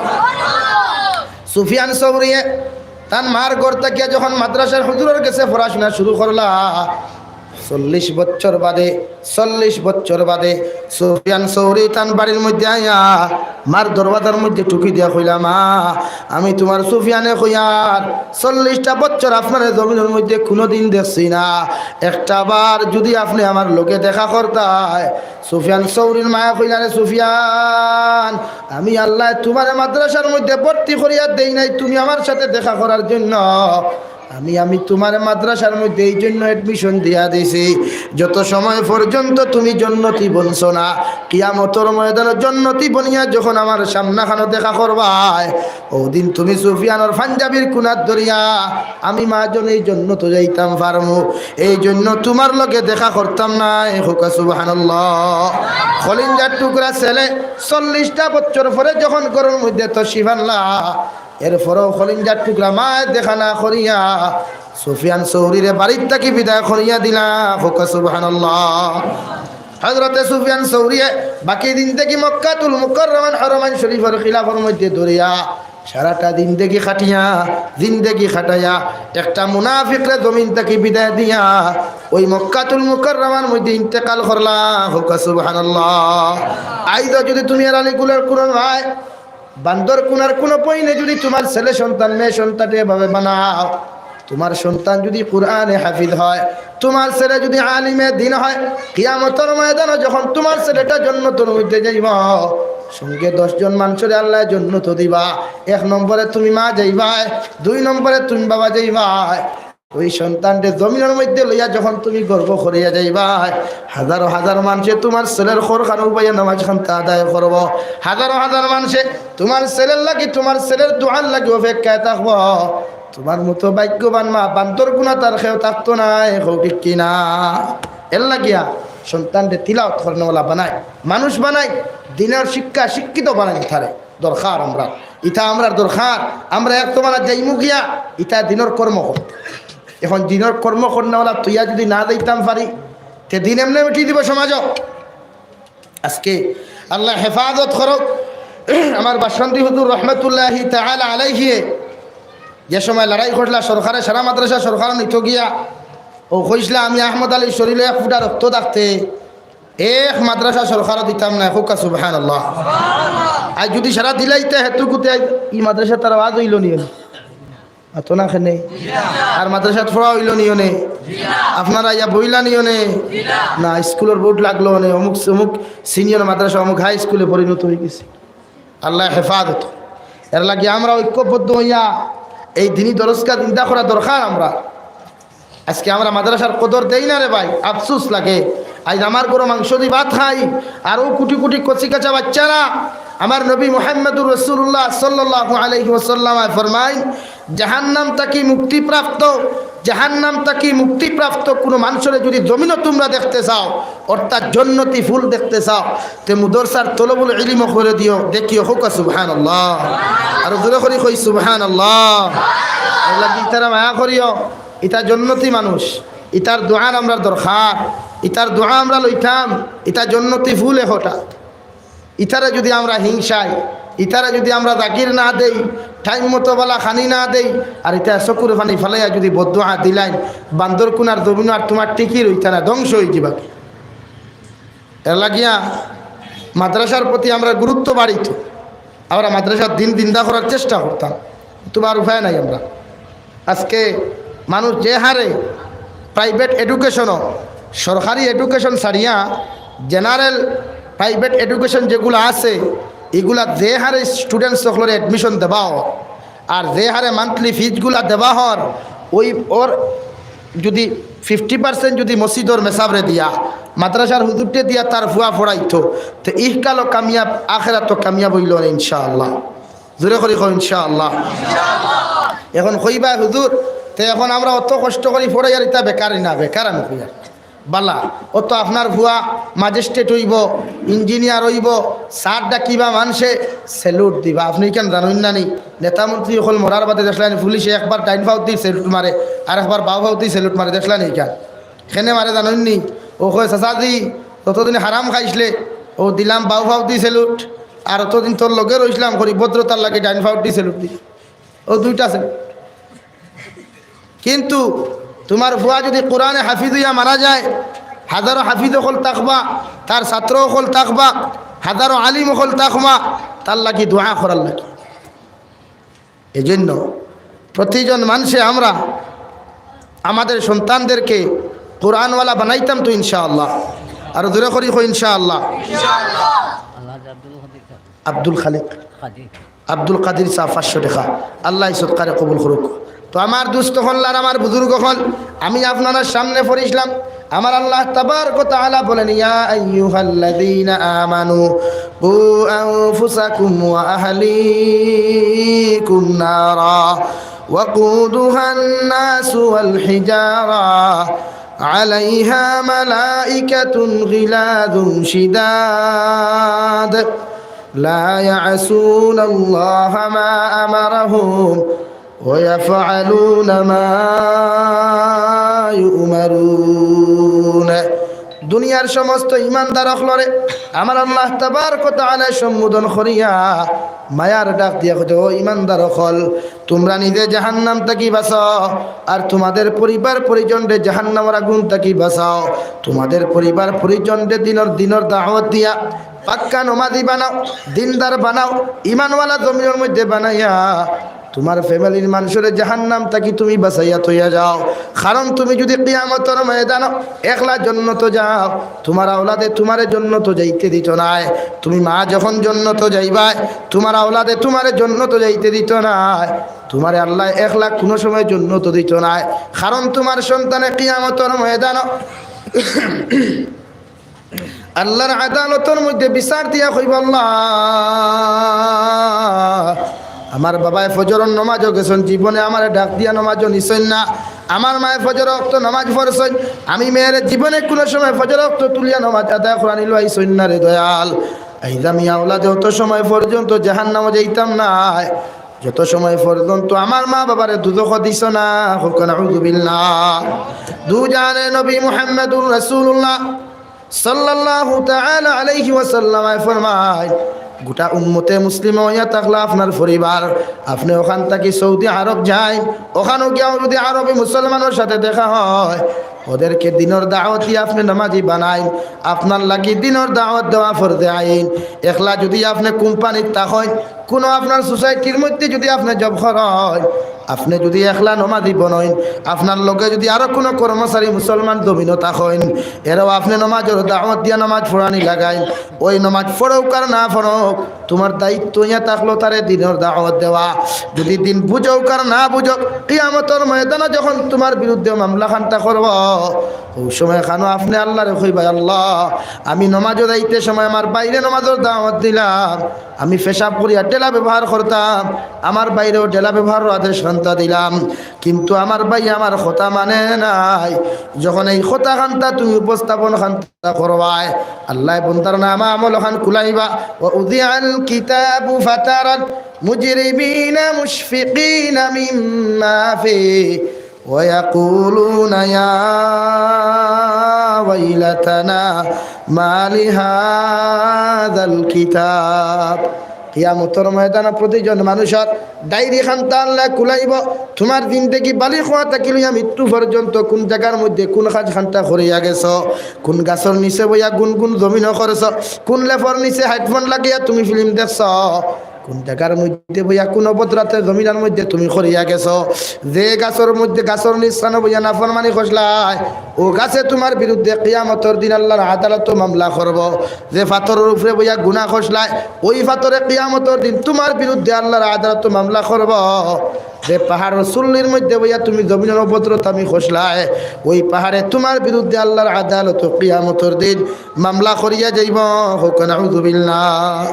সুফিয়ান সৌরি তার মার ঘর থেকে যখন মাদ্রাসার হুজুরের কাছে পড়াশোনা শুরু করলা, 40 বছর বাদে সুফিয়ান সৌরি তান বাড়ির মধ্যে আয়া মার দরওয়াজার মধ্যে টুকি দিয়া কইলা, মা আমি তোমার সুফিয়ানে কইয়ার 40টা বছর আপনার জমিনের মধ্যে কোনোদিন দেখছি না, একটা বার যদি আপনি আমার লোকে দেখা করতাই। সুফিয়ান সৌরির মায়া কইলা, রে সুফিয়ান, আমি আল্লাহ তোমার মাদ্রাসার মধ্যে ভর্তি করিয়া দেই নাই তুমি আমার সাথে দেখা করার জন্য, আমি তোমার মাদ্রাসার মধ্যে এই জন্য অ্যাডমিশন দিয়া দিছি, যত সময় পর্যন্ত তুমি জন্নতি বনছো না, কিয়ামতের ময়দানে জন্নতি বনিয়া যখন আমার সামনাখানো দেখা করবাই, ওদিন তুমি সুফিয়ানের পাঞ্জাবির কুনাত ধরিয়া আমি মাজন এই জন্য তো যাইতাম পারমু, এই জন্য তোমার লগে দেখা করতাম না। হুক সুবহানাল্লাহ। খলিঞ্জার টুকরা ছেলে 40টা বছর পরে যখন ঘরের মধ্যে তো শিবানলা, এরপরও খলিঞ্জার টুকরা মায়ের দেখা না করিয়া সুফিয়ান সৌরিরে বাড়ির থেকে বিদায় করিয়া দিলা। হুক সুবহানাল্লাহ। হযরতে সুফিয়ান সৌরিয়ে বাকি দিন থেকে মক্কাতুল মুকাররমান হরমাইন শরীফের খিলাফের মধ্যে দরিয়া সারাটা জিন্দেগি খাটিয়া জিন্দেগি খাটাইয়া একটা মুনাফিকরে জমিন থেকে বিদায় দিয়া ওই মক্কাতুল মুকাররমার মধ্যে ইন্তেকাল করলা। হোক সুবহানাল্লাহ। আইদা যদি তুমি আর আলীকুলের কোন ভাই বান্দর কোনার কোনো পয়নে যদি তোমার ছেলে সন্তান মেয়ে সন্তান এভাবে বানাও, তোমার সন্তান যদি কুরআনে হাফিজ হয়, তোমার ছেলে যদি আলিমে দিন হয়, কিয়ামতের ময়দানে যখন তোমার ছেলেটা জান্নাতের মধ্যে যাইব, সঙ্গে 10 জন মানুষের আল্লাহ জান্নাত দিবা। 1 নম্বরে তুমি মা যাইবা, 2 নম্বরে তুমি বাবা যাইবা। ওই সন্তানকে জমিনের মধ্যে লইয়া যখন তুমি গর্ব করিয়া যাইবা, হাজারো হাজার মানুষে তোমার ছেলের খোরখান উপায়ে নামাজ খানতে আদায় করব। হাজারো হাজার মানুষে তোমার ছেলের লাগি তোমার ছেলের দোয়ার লাগি অপেক্ষায় থাকব। তোমার মতো ভাগ্যবান মা বান্তর গুণা তার খেয়েও থাকতো না। ঠিক কিনা? এর লাগিয়া সন্তানকে তিলাওয়াত করেনওয়ালা বানায়, মানুষ বানায়, দিনের শিক্ষা শিক্ষিত বানাই থারে দরকার। আমরা ইটা আমরা দরকার। আমরা এক তোমার যাইমু গিয়া ইটা দিনের কর্ম করতে। এখন দিনের কর্ম করেনওয়ালা তুইয়া যদি না দিতাম পারি তে দিন এমনি মিটিয়ে দিব সমাজ। আজকে আল্লাহ হেফাজত করক। আমার বাসন্তী হুজুর রহমতুল্লাহি তাআলা আলাইহি যে সময় লড়াই করলা সরকারে সারা মাদ্রাসা সরকার নিত গিয়া ও কইসলা আমি আহমদ আলী শরীরে 1 ফুটা রক্ত থাকতে এক মাদ্রাসা সরকার দিতাম না। হুকা সুবহানাল্লাহ। আর যদি সারা দিলাইতে হেতু কুতে ই মাদ্রাসা তার আওয়াজ হইল নিও আতো না খেনে আর মাদ্রাসা পড়া হইল নিও নে আপনারা ইয়া বইলা নিও নে না স্কুলের বোর্ড লাগলো নে অমুক অমুক সিনিয়র মাদ্রাসা অমুক হাই স্কুলে পরিণত হয়ে গেছে। আল্লাহ হেফাজত। এর লাগে আমরা ঐক্যবদ্ধ হইয়া এই দিনই দরজকা চিন্তা করা দরকার। আমরা আজকে আমরা মাদ্রাসার কদর দেই না রে ভাই, আফসোস লাগে। আজ আমার গরু মাংস দিয়ে ভাত খাই, আরও কোটি কোটি কচি কাঁচা বাচ্চারা। আমার নবী মুহাম্মদুর রাসূলুল্লাহ সাল্লাল্লাহু আলাইহি ওয়াসাল্লাম ফরমায়, জাহান্নাম থেকে মুক্তিপ্রাপ্ত জাহান্নাম থেকে মুক্তিপ্রাপ্ত কোনো মানুষের যদি জমিনও তোমরা দেখতে চাও, অর্থাৎ জান্নাতি ফুল দেখতে চাও, তে মুদরসার তলবুল ইলম করে দিও দেখিও। হোক সুবহানাল্লাহ। আর জোরে করে কই সুবহানাল্লাহ। আল্লাহ ইতারা মায়া করিও। ইতা জান্নাতি মানুষ, ইতার দোয়ার আমরা দরকার, ইতার দোয়া আমরা লইতাম। ইতা জান্নাতি ফুল এহটা। ইতারা যদি আমরা হিংসাই, ইতারা যদি আমরা জাকির না দেই, টাইম মতো বলা খানি না দেই, আর ইতা চকুর পানি ফেলাইয়া যদি বদদোয়া দিলাই, বান্দর কুনার জমিন আর তোমার টিকি রইতা না, ধ্বংস হয়ে যাবা। এর লাগিয়া মাদ্রাসার প্রতি আমরা গুরুত্ব বাড়িত। আমরা মাদ্রাসার দিন দিনদা করার চেষ্টা করতাম, তোমার উপায় নাই। আমরা আজকে মানুষ যে হারে প্রাইভেট এডুকেশনও সরকারি এডুকেশন ছাড়িয়া জেনারেল প্রাইভেট এডুকেশন যেগুলো আছে এগুলা যে হারে স্টুডেন্ট সকলের অ্যাডমিশন দেওয়া হয় আর যে হারে মান্থলি ফিজগুলা দেওয়া হর, ওই ওর যদি 50% যদি মসজিদর মেসাবরে দিয়া মাদ্রাসার হুজুরটে দিয়া তার ভুয়া ফোড়াইতো, তো ইহকালও কামিয়াব আখেরাতও কামিয়াব হইল না ইনশাআল্লাহ। জোরে করে কই ইনশাআল্লাহ। এখন কইবা হুজুর তো এখন আমরা অত কষ্ট করি ফোড়াই আর এটা বেকারই না, বেকার আমি কই আর বালা অত আপনার ভুয়া ম্যাজিস্ট্রেট হইব, ইঞ্জিনিয়ার হইব, সার ডাকিবা মানুষে স্যালুট দিবা। আপনি কেন জানেন না নি নেতামন্ত্রী হল মরার বাদে দেখলেন পুলিশে একবার ডাইন ফাউতি স্যালুট মারে আর একবার বাউ ফাউতি স্যালুট মারে, দেখলেন এই কেন এখানে মারে জানেন নি? ও কয় চাচাদি ততদিন হারাম খাইছিলে, ও দিলাম বাউ ফাউতি স্যালুট, আর অতদিন তোর লগে রইছিলাম করি ভদ্রতার লাগে ডাইন ফাউতি স্যালুট দি, ও দুইটা স্যালুট। কিন্তু তোমার ভুয়া যদি কোরআনে হাফিজ হইয়া মারা যায়, হাজারো হাফিজ হল তাকবা, তার ছাত্র হল তাকবা, হাজারো আলিম হল তাকবা, তার লাগি দোয়া করার লাগি। এই জন্য প্রতিজন মানুষে আমরা আমাদের সন্তানদেরকে কোরআনওয়ালা বানাইতাম তো ইনশাআল্লাহ। আর দূরে করি হো ইনশাআল্লাহ। আব্দুল খালিক আব্দুল কাদির সাহ 500 টাকা, আল্লাহ সৎকারে কবুল করুক। তো আমার দুস্থ হল আর আমার বুজুর্গ হল, আমি আপনার সামনে পড়িছিলাম। আমার আল্লাহ তাবারক ওয়া তাআলা বলেন, ইয়া আইয়ুহাল্লাযীনা আমানু কু আনফুসাকুম ওয়া আহলিকুম নারা ওয়াকুদুহান নাসু ওয়াল হিজারা আলাইহা মালাইকাতুন গিলাযুন শিদাদ লা ইয়াসুনাল্লাহা মা আমারাহুম ويفعلون ما يؤمرون দুনিয়ার সমস্ত ইমানদার অখলরে আমার আল্লাহ তাবারক ওয়া তাআলা সম্বোধন করিয়া মায়ার ডাক দিয়া কইতে, ও ইমানদার অখল, তোমরা নিজে জাহান্নাম থেকে বাঁচাও আর তোমাদের পরিবার পরিজনরে জাহান্নামের আগুন থেকে বাঁচাও। তোমাদের পরিবার পরিজনরে দিনের দাওয়াত দিয়া পাক্কা নমাজি বানাও, দিনদার বানাও, ইমানওয়ালা জমিনের মধ্যে বানাইয়া তোমার ফ্যামিলির মানুষের জাহান্নাম থেকে তুমি বাঁচাইয়া থইয়া যাও। কারণ তুমি যদি কিয়ামতের ময়দানে একলা জন্নত যাও, তোমার আওলাদে তোমার জন্নত যাইতে দিত নাই। তুমি মা যখন জন্নত যাইবা, তোমার আওলাদে তোমার জন্নত যাইতে দিত নাই। তোমার আল্লাহ একলা কোনো সময় জন্নত দিত নাই। কারণ তোমার সন্তানে কিয়ামতের ময়দানে আল্লাহর আদালতের মধ্যে বিচার দিয়া কইব, আল্লাহ আমার বাবায় ফজরের নামাজও গেছেন, জীবনে আমার ডাক দিয়া নামাজও নিছেন না। আমার মায়ের ফজর রক্ত নামাজ পড়ছেন, আমি মেয়ের জীবনে কোনো সময় ফজর রক্ত তুলিয়া নামাজ আদায় করা নিল আইসেন না রে দয়াল। আমি আওলা যত সময় পর্যন্ত জাহান্নামে যাইতাম না, যত সময় পর্যন্ত আমার মা বাবারে দুদক দিছ না। নাউযু বিল্লাহ। দুজানে নবী মুহাম্মদুর রাসূলুল্লাহ সাল্লাল্লাহু তাআলা আলাইহি ওয়াসাল্লাম ফরমায়, গোটা উম্মতে মুসলিম হইয়া থাকলে আপনার পরিবার, আপনি ওখান থেকে সৌদি আরব যাই, ওখানে গিয়াও যদি আরবি মুসলমানের সাথে দেখা হয়, ওদেরকে দিনের দাওয়াত দিয়ে আপনি নামাজি বানাইন। আপনার লাগি দিনের দাওয়াত দেওয়া ফরজে আইন। একলা যদি আপনি কোম্পানির থাকেন, কোনো আপনার সোসাইটির মধ্যে যদি আপনি জব করেন, আপনি যদি একলা নমাজি বনেন, আপনার লগে যদি আরো কোনো কর্মচারী মুসলমান জমিনও থাকেন, এরাও আপনি নমাজের দাওয়াত দিয়া নামাজ পড়ানি লাগাইন। ওই নামাজ পড়োক আর না পড়োক, তোমার দায়িত্ব ইয়া থাকলো তারে দিনের দাওয়াত দেওয়া। যদি দিন বুঝোক আর না বুঝোক, কিয়ামতের ময়দানে যখন তোমার বিরুদ্ধে মামলা খান্তা করব, ওই সময় খানো আপনি আল্লাহরে কইবা, আল্লাহ আমি নমাজও যাইতে সময় আমার বাইরে নমাজের দাওয়াত দিলাম, আমি পেশাব করিয়া ডেলা ব্যবহার করতাম, আমার বাইরেও ডেলা ব্যবহারের আদেশ খান্তা দিলাম, কিন্তু আমার ভাই আমার কথা মানে নাই। যখন এই কথা খান্তা তুমি উপস্থাপন খান্তা করবাই, আল্লাহ বন্দার নামা আমল খান কুলাইবা। ও উদিয়াল কিতাবু ফাতারাত মুজরিমিনা মুশফিকিনা মিম্মা ফি ويقولون يا ويلتنا ما لهذا الكتاب। কিয়ামতের ময়দানে প্রতিজন মানুষের ডায়েরি খান্তা আল্লাহ কুলাইব। তোমার দিন থেকে বালি খোয়া থাকি লইয়া মৃত্যু পর্যন্ত কোন জায়গার মধ্যে কোন কাজ খান্তা করিয়া গেছ, কোন গাছের নিচে বইয়া গুনগুন জমিন করেছ, কোন লেফর নিচে হেডফোন লাগিয়া তুমি ফিল্ম দেখছ, কোন জায়গার মধ্যে বইয়া কোন বদরাতে জমিনার মধ্যে তুমি করিয়া গেছ, যে গাছের মধ্যে গাছের নিস্তানো বইয়া নাফরমানি খসলাই, ও গাছে তোমার বিরুদ্ধে কিয়ামতের দিন আল্লাহর আদালত মামলা করব। যে পাথরের উপরে বইয়া গুনাহ খসলাই, ওই পাথরে কিয়ামতের দিন তোমার বিরুদ্ধে আল্লাহর আদালত মামলা করব। যে পাহাড়ের চুল্লির মধ্যে বইয়া তুমি জমিনের অভদ্রতা আমি খসলাই, ওই পাহাড়ে তোমার বিরুদ্ধে আল্লাহর আদালত কিয়ামতের দিন মামলা করিয়া যাইব। নাউযু বিল্লাহ।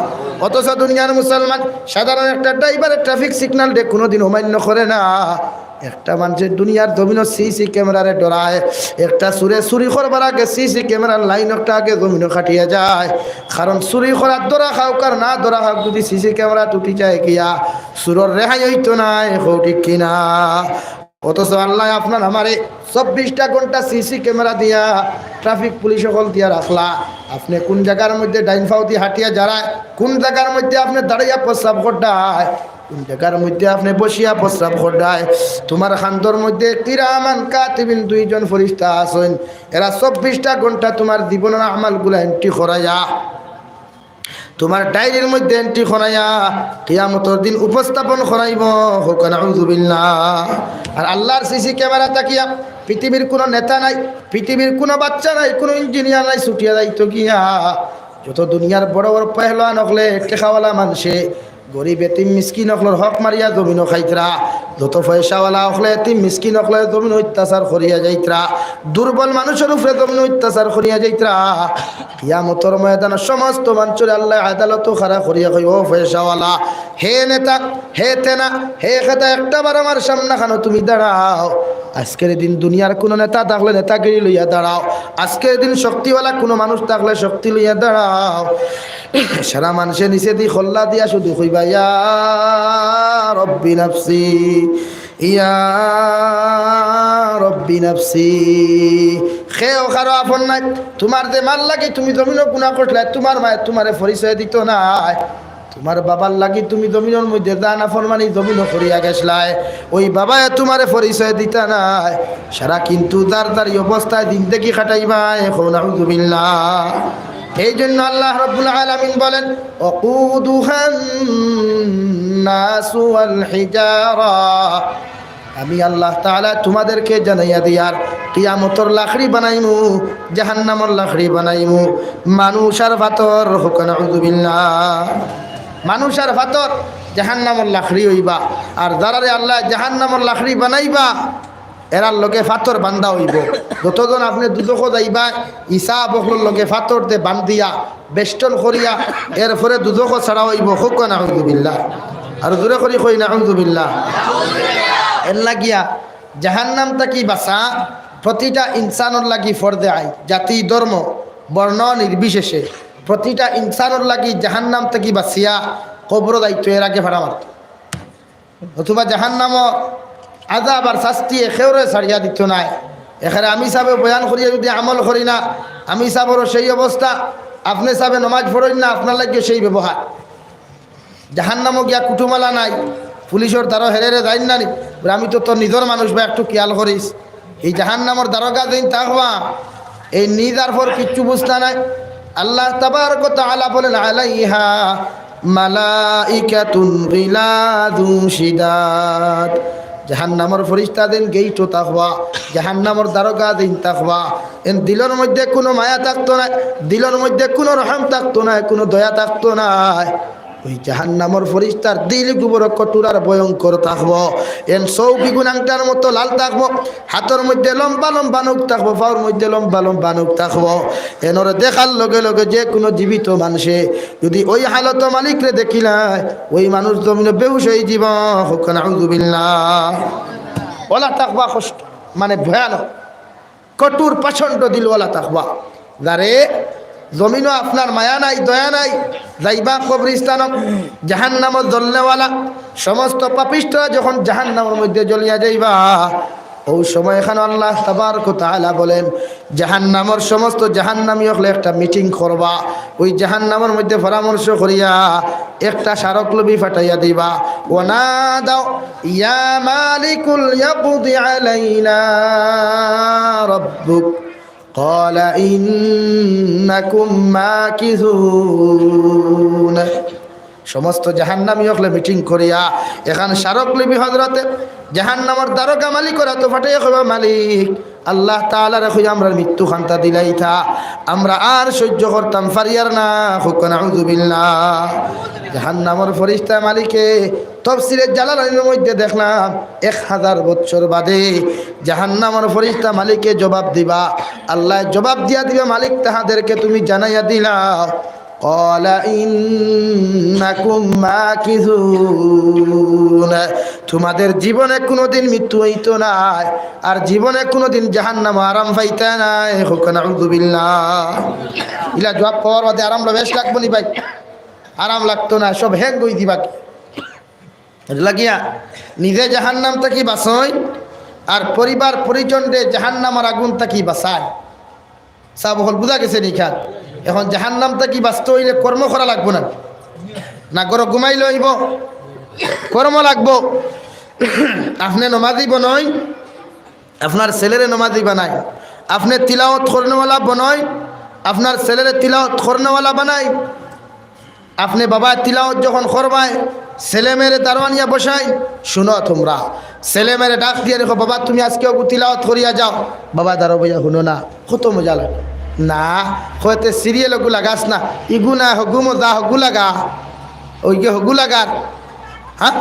অথচ দুনিয়ার মুসলমান সাধারণ একটা ড্রাইভারের ট্রাফিক সিগন্যাল ডে কোনোদিন অমান্য করে না। একটা মানুষের দুনিয়ার জমিন সিসি ক্যামেরারে ডরায়, একটা চুরি করবার আগে সিসি ক্যামেরার লাইন একটা আগে জমিন খাটিয়া যায়। কারণ চুরি করার দরা খাওক আর না দরা খাওক, যদি সিসি ক্যামেরা টুটি যায় গিয়া চুরর রেহাই হইতো নাই, ঠিক কিনা? অথচ আল্লাহ আপনার আমারে 24টা ঘন্টা সিসি ক্যামেরা দিয়া ট্রাফিক পুলিশ সকল দিয়া রাখলা। আপনি কোন জায়গার মধ্যে ডাইন ফাউতি হাঁটিয়া যারায়, কোন জায়গার মধ্যে আপনি দাঁড়াইয়া প্রস্রাব করডায়, কোন জায়গার মধ্যে আপনি বসিয়া প্রস্রাব করডায়, তোমার খান্তর মধ্যে কিরামান কাতিবিন দুইজন ফেরেশতা আছেন, এরা 24টা ঘন্টা তোমার জীবনের আমালগুলা এন্ট্রি করাইয়া, তোমার ডায়েরির মধ্যে এন্ট্রি করাইয়া কিয়ামতের দিন উপস্থাপন করাইব। নাউযু বিল্লাহ। আর আল্লাহর সিসি ক্যামেরা তাকিয়া পৃথিবীর কোনো নেতা নাই, পৃথিবীর কোনো বাচ্চা নাই, কোনো ইঞ্জিনিয়ার নাই, ছুটিয়া যাইতো গিয়া যত দুনিয়ার বড় বড় পেহলওয়ান হকলে টেকাওয়ালা মানুষে গরিব এতিম মিসকিন হকলের হক মারিয়া জমিনও খাইতরা, যত পয়সাওয়ালা হকলে এতিম মিসকিন হকলে জমিন অত্যাচার করিয়া যাইতরা, দুর্বল মানুষের উপরে জমিন অত্যাচার করিয়া যাইতরা। কিয়ামতের ময়দানে সমস্ত মানুষের আল্লাহ আদালত খাড়া করিয়া কইব, পয়সাওয়ালা হে নেতা, হে তেনা, হে খেতা, একটা বার আমার সামনে খানো তুমি দাঁড়াও। আজকের দিন দুনিয়ার কোনো নেতা থাকলে নেতাগিরি লইয়া দাঁড়াও, আজকের দিন শক্তিওয়ালা কোনো মানুষ থাকলে শক্তি লইয়া দাঁড়াও। সারা মানুষের নিচে দি খল্লা দিয়া শুধু কইবা ইয়া রব্বি নাফসি, ইয়া রব্বি নাফসি খেও কারো আপন নাই তোমার যে মাল লাগি তুমি জমিনও গুনাহ করলে তোমার মায়ের তোমারে পরিচয় দিত নাই তোমার বাবার লাগি তুমি জমিনের মধ্যে দানা ফরমানি জমিনও করিয়া গেছলাই ওই বাবায় তোমারে পরিচয় দিতা নাই সারা কিন্তু দাঁড় অবস্থায় দিন দেখি খাটাইবা এখন আউযুবিল্লাহ এই জন্য আল্লাহ রাব্বুল আলামিন বলেন ওয়াকুদুহান নাসু ওয়াল হিজারা আমি আল্লাহ তাআলা তোমাদেরকে জানাইয়া দিয়ার কিয়ামতের লাকড়ি বানাইমু জাহান্নামের লাকড়ি বানাইমু মানুষ আর পাথর হুকুন আউযুবিল্লাহ মানুষ আর পাথর জাহান্নামের লাকড়ি হইবা আর যারারে আল্লাহ জাহান্নামের লাকড়ি বানাইবা এরার লগে পাথর বান্ধা হইব যতজন আপনি দুদক যাইবা ঈসা বকলর লগে পাথর দে বান্ধিয়া বেষ্টন করিয়া এরপরে দুদক ছাড়া হইব হুকুন আউযুবিল্লাহ আর জোরে করি কই না আউযুবিল্লাহ এর লাগিয়া জাহান্নাম তাকি বাসা প্রতিটা ইনসানের লাগি ফরদে আই জাতি ধর্ম বর্ণ নির্বিশেষে প্রতিটা ইনসানের লাগি জাহান্নাম তাকি বাসিয়া কবর দায়িত্ব এর আগে ভাড়া মারত অথবা জাহান্নাম আযাব আর শাস্তি একেবারে ছাড়িয়া দিত নাই এখানে আমি সাবে বয়ান করিয়া যদি আমল করি না আমি সাবরও সেই অবস্থা আপনি সাবে নমাজ পড়েন না আপনার লাগে সেই ব্যবহার জাহান্নামও গিয়া কুটুমালা নাই পুলিশের দ্বারা হেরে যাই না আমি তো তোর নিজের মানুষ বা একটু খেয়াল করিস এই জাহান্নামের দ্বারকা দিন থাকবা এই নিজার পর কিচ্ছু বুঝতে নাই আল্লাহ তাবারক ওয়া তাআলা বলেন আলাইহা মালাইকাতুন গিলাদুন শিদাদ জাহান্নামের ফেরেশতা দিন গেইটো থাকবা জাহান্নামের দ্বারকা দিন থাকবা এন দিলের মধ্যে কোনো মায়া থাকতো না দিলের মধ্যে কোনো রহম থাকতো না কোনো দয়া থাকতো না ওই জাহান্নামের ফেরেশতার দিল গুবর কটুরার ভয়ঙ্কর থাকবো এন চৌকি গুণাংটার মতো লাল থাকবো হাতের মধ্যে লম্বা লম্বা নখ থাকবো পাওয়ার মধ্যে লম্বা লম্বা নখ থাকবো এনরে দেখার লগে লগে যে কোনো জীবিত মানুষে যদি ওই হালত মালিকরে দেখিলায় ওই মানুষ জমিনে বেহুশ হয়ে যাব হুকুন আউযুবিল্লাহ ওলা থাকবা কষ্ট মানে ভয়ানক কটুর প্রচণ্ড দিলওয়ালা থাকবা যারে জমিনও আপনার মায়া নাই দয়া নাই যাইবা কবরিস্তান জাহান্নামত জ্বলনেওয়ালা সমস্ত পাপিষ্ঠরা যখন জাহান্নামের মধ্যে জ্বলিয়া যাইবা ওই সময় এখানে আল্লাহ তাবারক ওয়া তাআলা বলেন জাহান্নামের সমস্ত জাহান্নামী হলে একটা মিটিং করবা ওই জাহান্নামের মধ্যে পরামর্শ করিয়া একটা স্মারকলিপি ফাটাইয়া দিবা ওয়ানা দাও ইয়া মালিকুল ইয়াকদি আলাইনা রাব্বুক قال إنكم ماكثون সমস্ত জাহান্নামী হলে মিটিং করিয়া এখান স্মারকলিপি হযরতে জাহান্নামের দ্বারকা মালিকরা তো ফাটাইয়া কইবা মালিক আল্লাহ তাআলা রাখি আমরা মৃত্যু খান্তা দিলাইতা আমরা আর সহ্য করতাম পারিয়ার না হুকুন আউযুবিল্লাহ জাহান্নামের ফেরেশতা মালিকে তাফসীরে জালালাইনের মধ্যে দেখলাম 1000 বছর বাদে জাহান্নামের ফেরেশতা মালিকে জবাব দিবা আল্লাহ জবাব দিয়া দিবে মালিক তাহাদেরকে তুমি জানাইয়া দিলাও قال إنكم ماكثون তোমাদের জীবনে কোনোদিন মৃত্যু হইতো না আর জীবনে কোনোদিন জাহান্নাম আরাম পাইতা নাই হুকুন আউযুবিল্লাহ ইলা জবাব পাওয়ার বাদে আরাম বেশ লাগবো নি ভাই আরাম লাগতো না সব হ্যাং গই দিবা লাগিয়া নিজে জাহান্নাম থেকে বাঁচই আর পরিবার পরিজনরে জাহান্নামের আগুন থেকে বাঁচায় সব হল বুঝা গেছে নিখাত এখন জাহান্নাম থেকে বাঁচতে হইলে কর্ম করা লাগবো না না গর ঘুমাইলে হইব কর্ম লাগবো আপনি নমাজি বনয় আপনার ছেলেরে নমাজি বানায় আপনি তিলাওয়াত করনেওয়ালা বনয় আপনার ছেলেরে তিলাওয়াত করনেওয়ালা বানায় আপনি বাবা তিলাওয়াত যখন করবায় ছেলে মেয়েরে দারোয়ানিয়া বসাই শুনো তোমরা ছেলে মেয়েরে ডাক দিয়ে রেখো বাবা তুমি আজকে তিলাওয়াত করিয়া যাও বাবা দাঁড়ো বইয়া শুনো না কত মজা লাগে না হয়তো সিরিয়াল হগু লাগাস না ইগু না হগু মজা হগু লাগা ওইকে হগু লাগার হ্যাঁ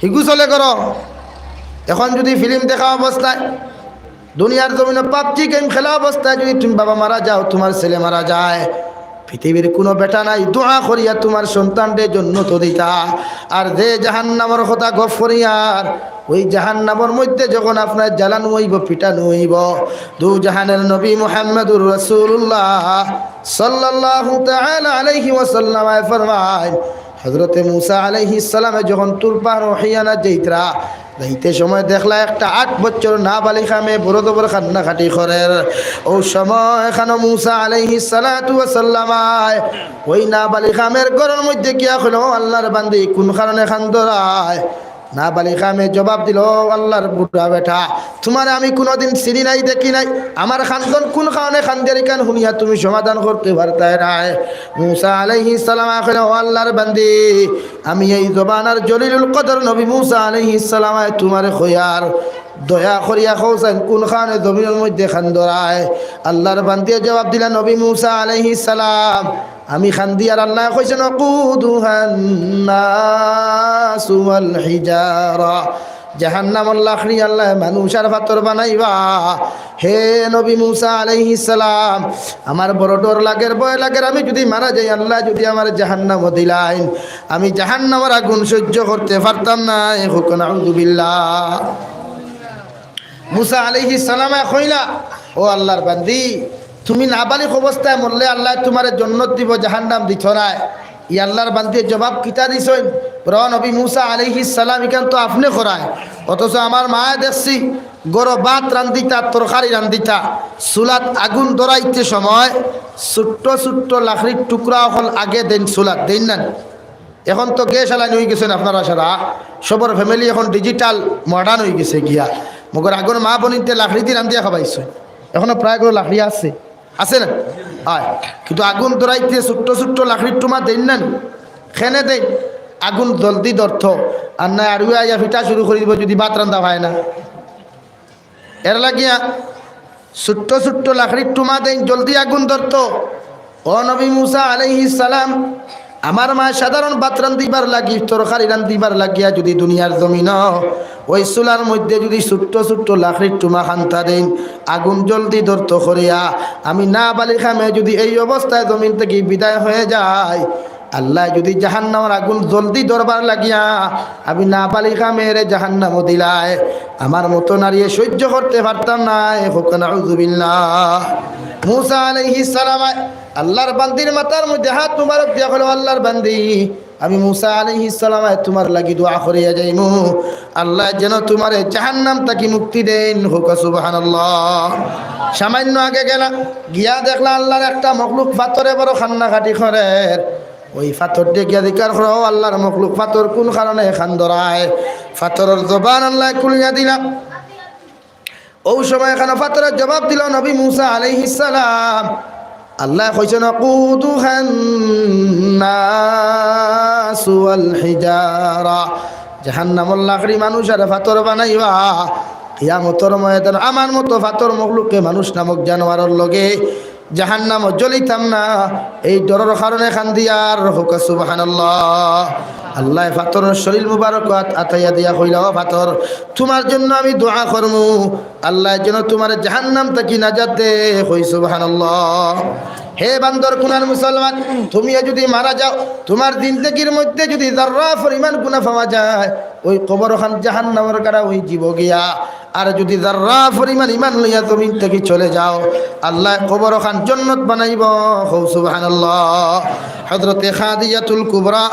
হিগু চলে করো এখন যদি ফিল্ম দেখা অবস্থায় দুনিয়ার জমিনে পাবজি গেম খেলা অবস্থায় যদি তুমি বাবা মারা যাও তোমার ছেলে মারা যায় পৃথিবীর কোনো বেটা নাই দোয়া করিয়া তোমার সন্তানদের জন্য তো দিতা আর যে জাহান্নামের কথা গফ করিয়ার ওই জাহান্নামের মধ্যে যখন আপনার জ্বালানো হইব পিটানো হইব দু জাহানের নবী মুহাম্মদুর রাসূলুল্লাহ সাল্লাল্লাহু তাআলা আলাইহি ওয়াসাল্লাম ফরমায় হজরতে মুসা আলাইহিস সালামে যখন তুর পাহাড় হইয়ানা যাইতরা যাইতে সময় দেখলা একটা 8 বছর নাবালিকা মেয়ে বড় তো বড় কান্নাকাটি করে। ও সময় এখানে মুসা আলাইহিস সালাতু ওয়াস সালাম ওই নাবালিকা মেয়ের ঘরের মধ্যে গিয়া হলো আল্লাহর বান্দি কোন কারণে খান্দরায়। নাবালিকা মেয়ে জবাব দিল, আল্লাহর বুড়া বেটা, তোমার আমি কোনোদিন চিনি নাই দেখি নাই, আমার খান্দন কোন কারণে খান্দের কান শুনিয়া তুমি সমাধান করতে পারতাই নাই। মুসা আলাইহিস সালাম কইলেন, ও আল্লাহর বান্দি, আমি এই জবানার জলিলুল কদর নবী মুসা আলাইহিস সালাম তোমার খয়ার দয়া করিয়া কওছেন কোন খানে জমিনের মধ্যে খান্দরায়। আল্লাহর বান্দি জবাব দিলেন, নবী মুসা আলাইহিস সালাম আমি খান্দি আর আল্লাহ কইছেন কুদুহান নাসু ওয়াল হিজারা, জাহান্নামুল লাখরি আল্লাহ মানুষ আর পাথর বানাইবা। হে নবী মুসা আলাইহিস সালাম আমার বড় ডর লাগের ভয় লাগের, আমি যদি মারা যাই আল্লাহ যদি আমার জাহান্নাম দিলাইন, আমি জাহান্নামের আগুন সহ্য করতে পারতাম না। হুকুন আউযু বিল্লাহ। মুসা আলাইহিস সালাম কইলা, ও আল্লাহর বান্দি, তুমি নাবালিক অবস্থায় মরলে আল্লাহ তোমার জান্নাত দিব, জাহান্নাম দিছ না। ই আল্লাহর বান্দি জবাব কিতা দিছেন, নবী মুসা আলাইহিস সালাম ইকান তো আপনি করায়, অথচ আমার মা দেখছি গরো ভাত রান্দিতা তরকারি রান্দিতা চুলাত আগুন ধরাইতে সময় ছোট্ট ছোট্ট লাকড়ির টুকরা হল আগে দেন চুলাত দেন না। এখন তো গ্যাস আলাইন হয়ে গেছেন আপনারা সারা, সবর ফ্যামিলি এখন ডিজিটাল মডার্ন হয়ে গেছে গিয়া, মগর আগুন মা বনিতে লাকড়ি দিয়ে রান্দিয়া খাবাইছে, এখনো প্রায় করে লাকড়ি আছে আছে না হয়, কিন্তু আগুন ধরাইতে ছোট্ট ছোট্ট লাকড়ির টুমা দেন না, খেনে দেন আগুন জলদি ধরত, আর না আর আইয়া ফিটা শুরু করে দিব যদি ভাত রান্ধা হয় না। এর লাগিয়া ছোট্ট ছোট্ট লাকড়ির টুমা দেন জলদি আগুন ধরত। ও নবী মুসা আলাইহিস সালাম আমার মা সাধারণ ভাত রান্ধিবার লাগি তরকারি রান্ধিবার লাগিয়া যদি দুনিয়ার জমিন ওই চুলার মধ্যে যদি ছোট্ট ছোট্ট লাকড়ির টুমা খান্তা দেন আগুন জলদি ধরত করিয়া, আমি না বালিকা মেয়ে যদি এই অবস্থায় জমিন থেকে বিদায় হয়ে যায়, আল্লাহ যদি জাহান্নামের আগুন জলদি ধরবার লাগিয়া আমি না বালিকা মেয়েরে জাহান্নাম দিলায়, আমার মতো নারী সহ্য করতে পারতাম না। হুকুন আউযু বিল্লাহ। মুসা আলাইহিস সালাম আল্লাহর বান্দির মাথার মধ্যে হাত মুবারক দিয়া কইল, আল্লাহর বান্দি আমি মুসা আলাইহিস সালাম তোমার লাগি দোয়া করিয়া যাইমু, আল্লাহ যেন তোমার জাহান্নাম থেকে মুক্তি দেন। হুক সুবহানাল্লাহ। সামান্য আগে গেলা গিয়া দেখলা আল্লাহর একটা মখলুক পাথরে বড় খান্নাকাটি করে, ওই পাথর দিয়ে গিয়া দিকার করো আল্লাহর মখলুক পাথর কোন কারণে খান্দরায়, পাথরের জবান আল্লাহ খুলিয়া দিলা। ওই সময় এখানে পাথরের জবাব দিল নবী মুসা আলাইহিস সালাম, আল্লাহ কইছেন কুদুহান নাসু ওয়াল হিজারা, জাহান্নামুল লাকড়ি মানুষ আর পাথর বানাইবা। কিয়ামতের ময়দান আমার মতো পাথর মখলুককে মানুষ নামক জানোয়ারের লগে জাহান্নাম জ্বলিতাম না, এই ডরের কারণে খান্দিয়ার। হুক সুবহানাল্লাহ। আল্লাহ পাথরের শরীর মুবারক আতাইয়া দিয়া কইলা, ও পাথর তোমার জন্য আমি দোয়া করমু, আল্লাহ যেন তোমার জাহান্নাম থেকে নাজাত দে। কই সুবহানাল্লাহ। হে বান্দর কুনার মুসলমান, তুমি যদি মারা যাও তোমার জিন্দেগির মধ্যে যদি যারা পরিমাণ গুনাহ পাওয়া যায়, ওই কবর খান জাহান্নামের কারা ওই জীব গিয়া, আর যদি যারা পরিমাণ ইমান লইয়া জমিন থেকে চলে যাও আল্লাহ কবর খান জান্নাত বানাইব। সুবহানাল্লাহ। হযরতে খাদিজাতুল কুবরা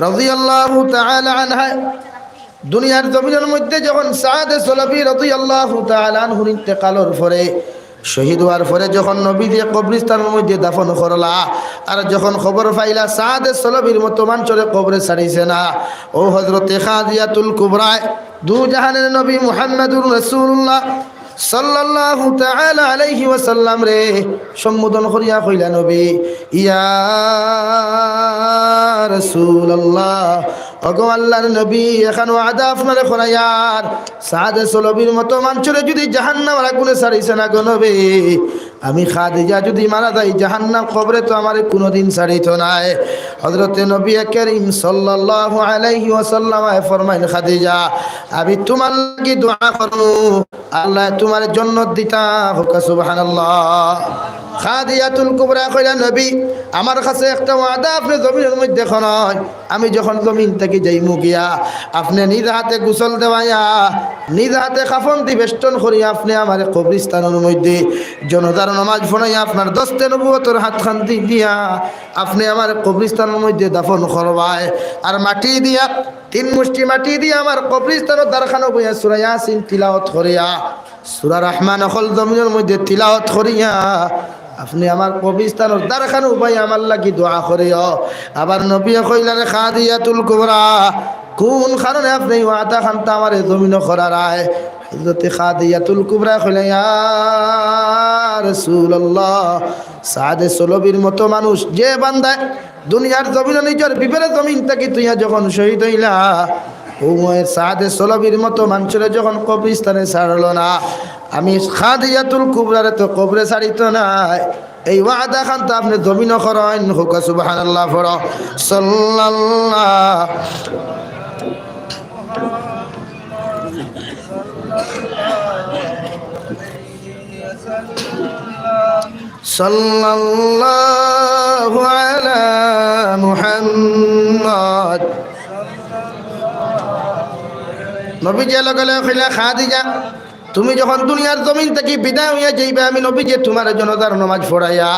রাদিয়াল্লাহু তাআলা আনহা দুনিয়ার জমিনের মধ্যে যখন সাদ সলবি রাদিয়াল্লাহু তাআলা আনহুর ইন্তেকালের পরে শহীদ হওয়ার পরে যখন নবী দিয়ে কবরস্থানের মধ্যে দাফন করলা, আর যখন খবর পাইলা সাদ সলবির মতো মানুষের কবরে ছাড়িছে না, ও হযরতে খাদিজাতুল কুবরা দু জাহানের নবী মুহাম্মদুর রাসূলুল্লাহ সাল্লাল্লাহু তাআলা আলাইহি ওয়াসাল্লাম রে সম্বোধন করিয়া কইলা, নবী ইয়া রাসূলুল্লাহ, ওগো আল্লাহর নবী এখন ওয়াদা আপনারে করাইয়ার সাদ সলবির মতো মানুষের যদি জাহান্নামের আগুনে ছাড়িছে না গো নবী, আমি খাদিজা যদি মারা যাই জাহান্নাম কবরে তো আমারে কোনোদিন ছাড়িত নাই। হযরতে নবী করিম সাল্লাল্লাহু আলাইহি ওয়াসাল্লাম ফরমাইন, খাদিজা আমি তোমার লাগি দোয়া করু, আল্লাহ তোমার জান্নাত দিতা হোক। সুবহানাল্লাহ। খাদিজাতুল কুবরা কইলা, নবী আমার কাছে একটা ওয়াদা আপনি জমিনের মধ্যে খনয়, আমি যখন জমিন থেকে যাইমু গিয়া আপনি নিজ হাতে গোসল দেওয়াইয়া নিজ হাতে কাফন দি বেষ্টন করিয়া আপনি আমার কবরস্থানের মধ্যে জনতার নামাজ পড়াইয়া আপনার দস্তে নবুয়তের হাত খান্তি দিয়া আপনি আমার কবরস্থানের মধ্যে দাফন করবায়। আর মাটি দিয়া 3 মুষ্টি মাটি দিয়া আমার কবরস্থানের দ্বারখানো বইয়া সূরা ইয়াসিন তিলাওয়াত করিয়া সূরা রহমান হল জমিনের মধ্যে তিলাওয়াত করিয়া আপনি আমার কবরস্থানের দ্বারখানো উপায় আমার লাগি দোয়া করিও। আবার নবী কইলেন, খাদিজাতুল কুবরা কোন কারণে আপনি ওয়াদা খানতা আমার জমিন করার আয়? হযরতে খাদিজাতুল কুবরা কইলেন, ইয়া রাসূলুল্লাহ, সাদে সলবির মতো মানুষ যে বান্দায় দুনিয়ার জমিন নিজের বিপরে জমিন থেকে তুইয়া যখন শহীদ হইলা, উময়ের সাদে সলবির মতো মানুষের যখন কবরস্থানে ছাড়লো না, আমি খাদিজাতুল কুবরারে তো কবরে ছাড়িত নাই। এই ওয়াদা খান তো আপনি জমিন করেন হোক। সুবহানাল্লাহ। পড়ো সাল্লাল্লাহ সাল্লাল্লাহু আলা মুহাম্মদ। নবী যে লগলে কইলা, খাদিজা তুমি যখন দুনিয়ার জমিন থেকে বিদায় হইয়া যাইবে, আমি নবী যে তোমার জনতার নামাজ পড়াইয়া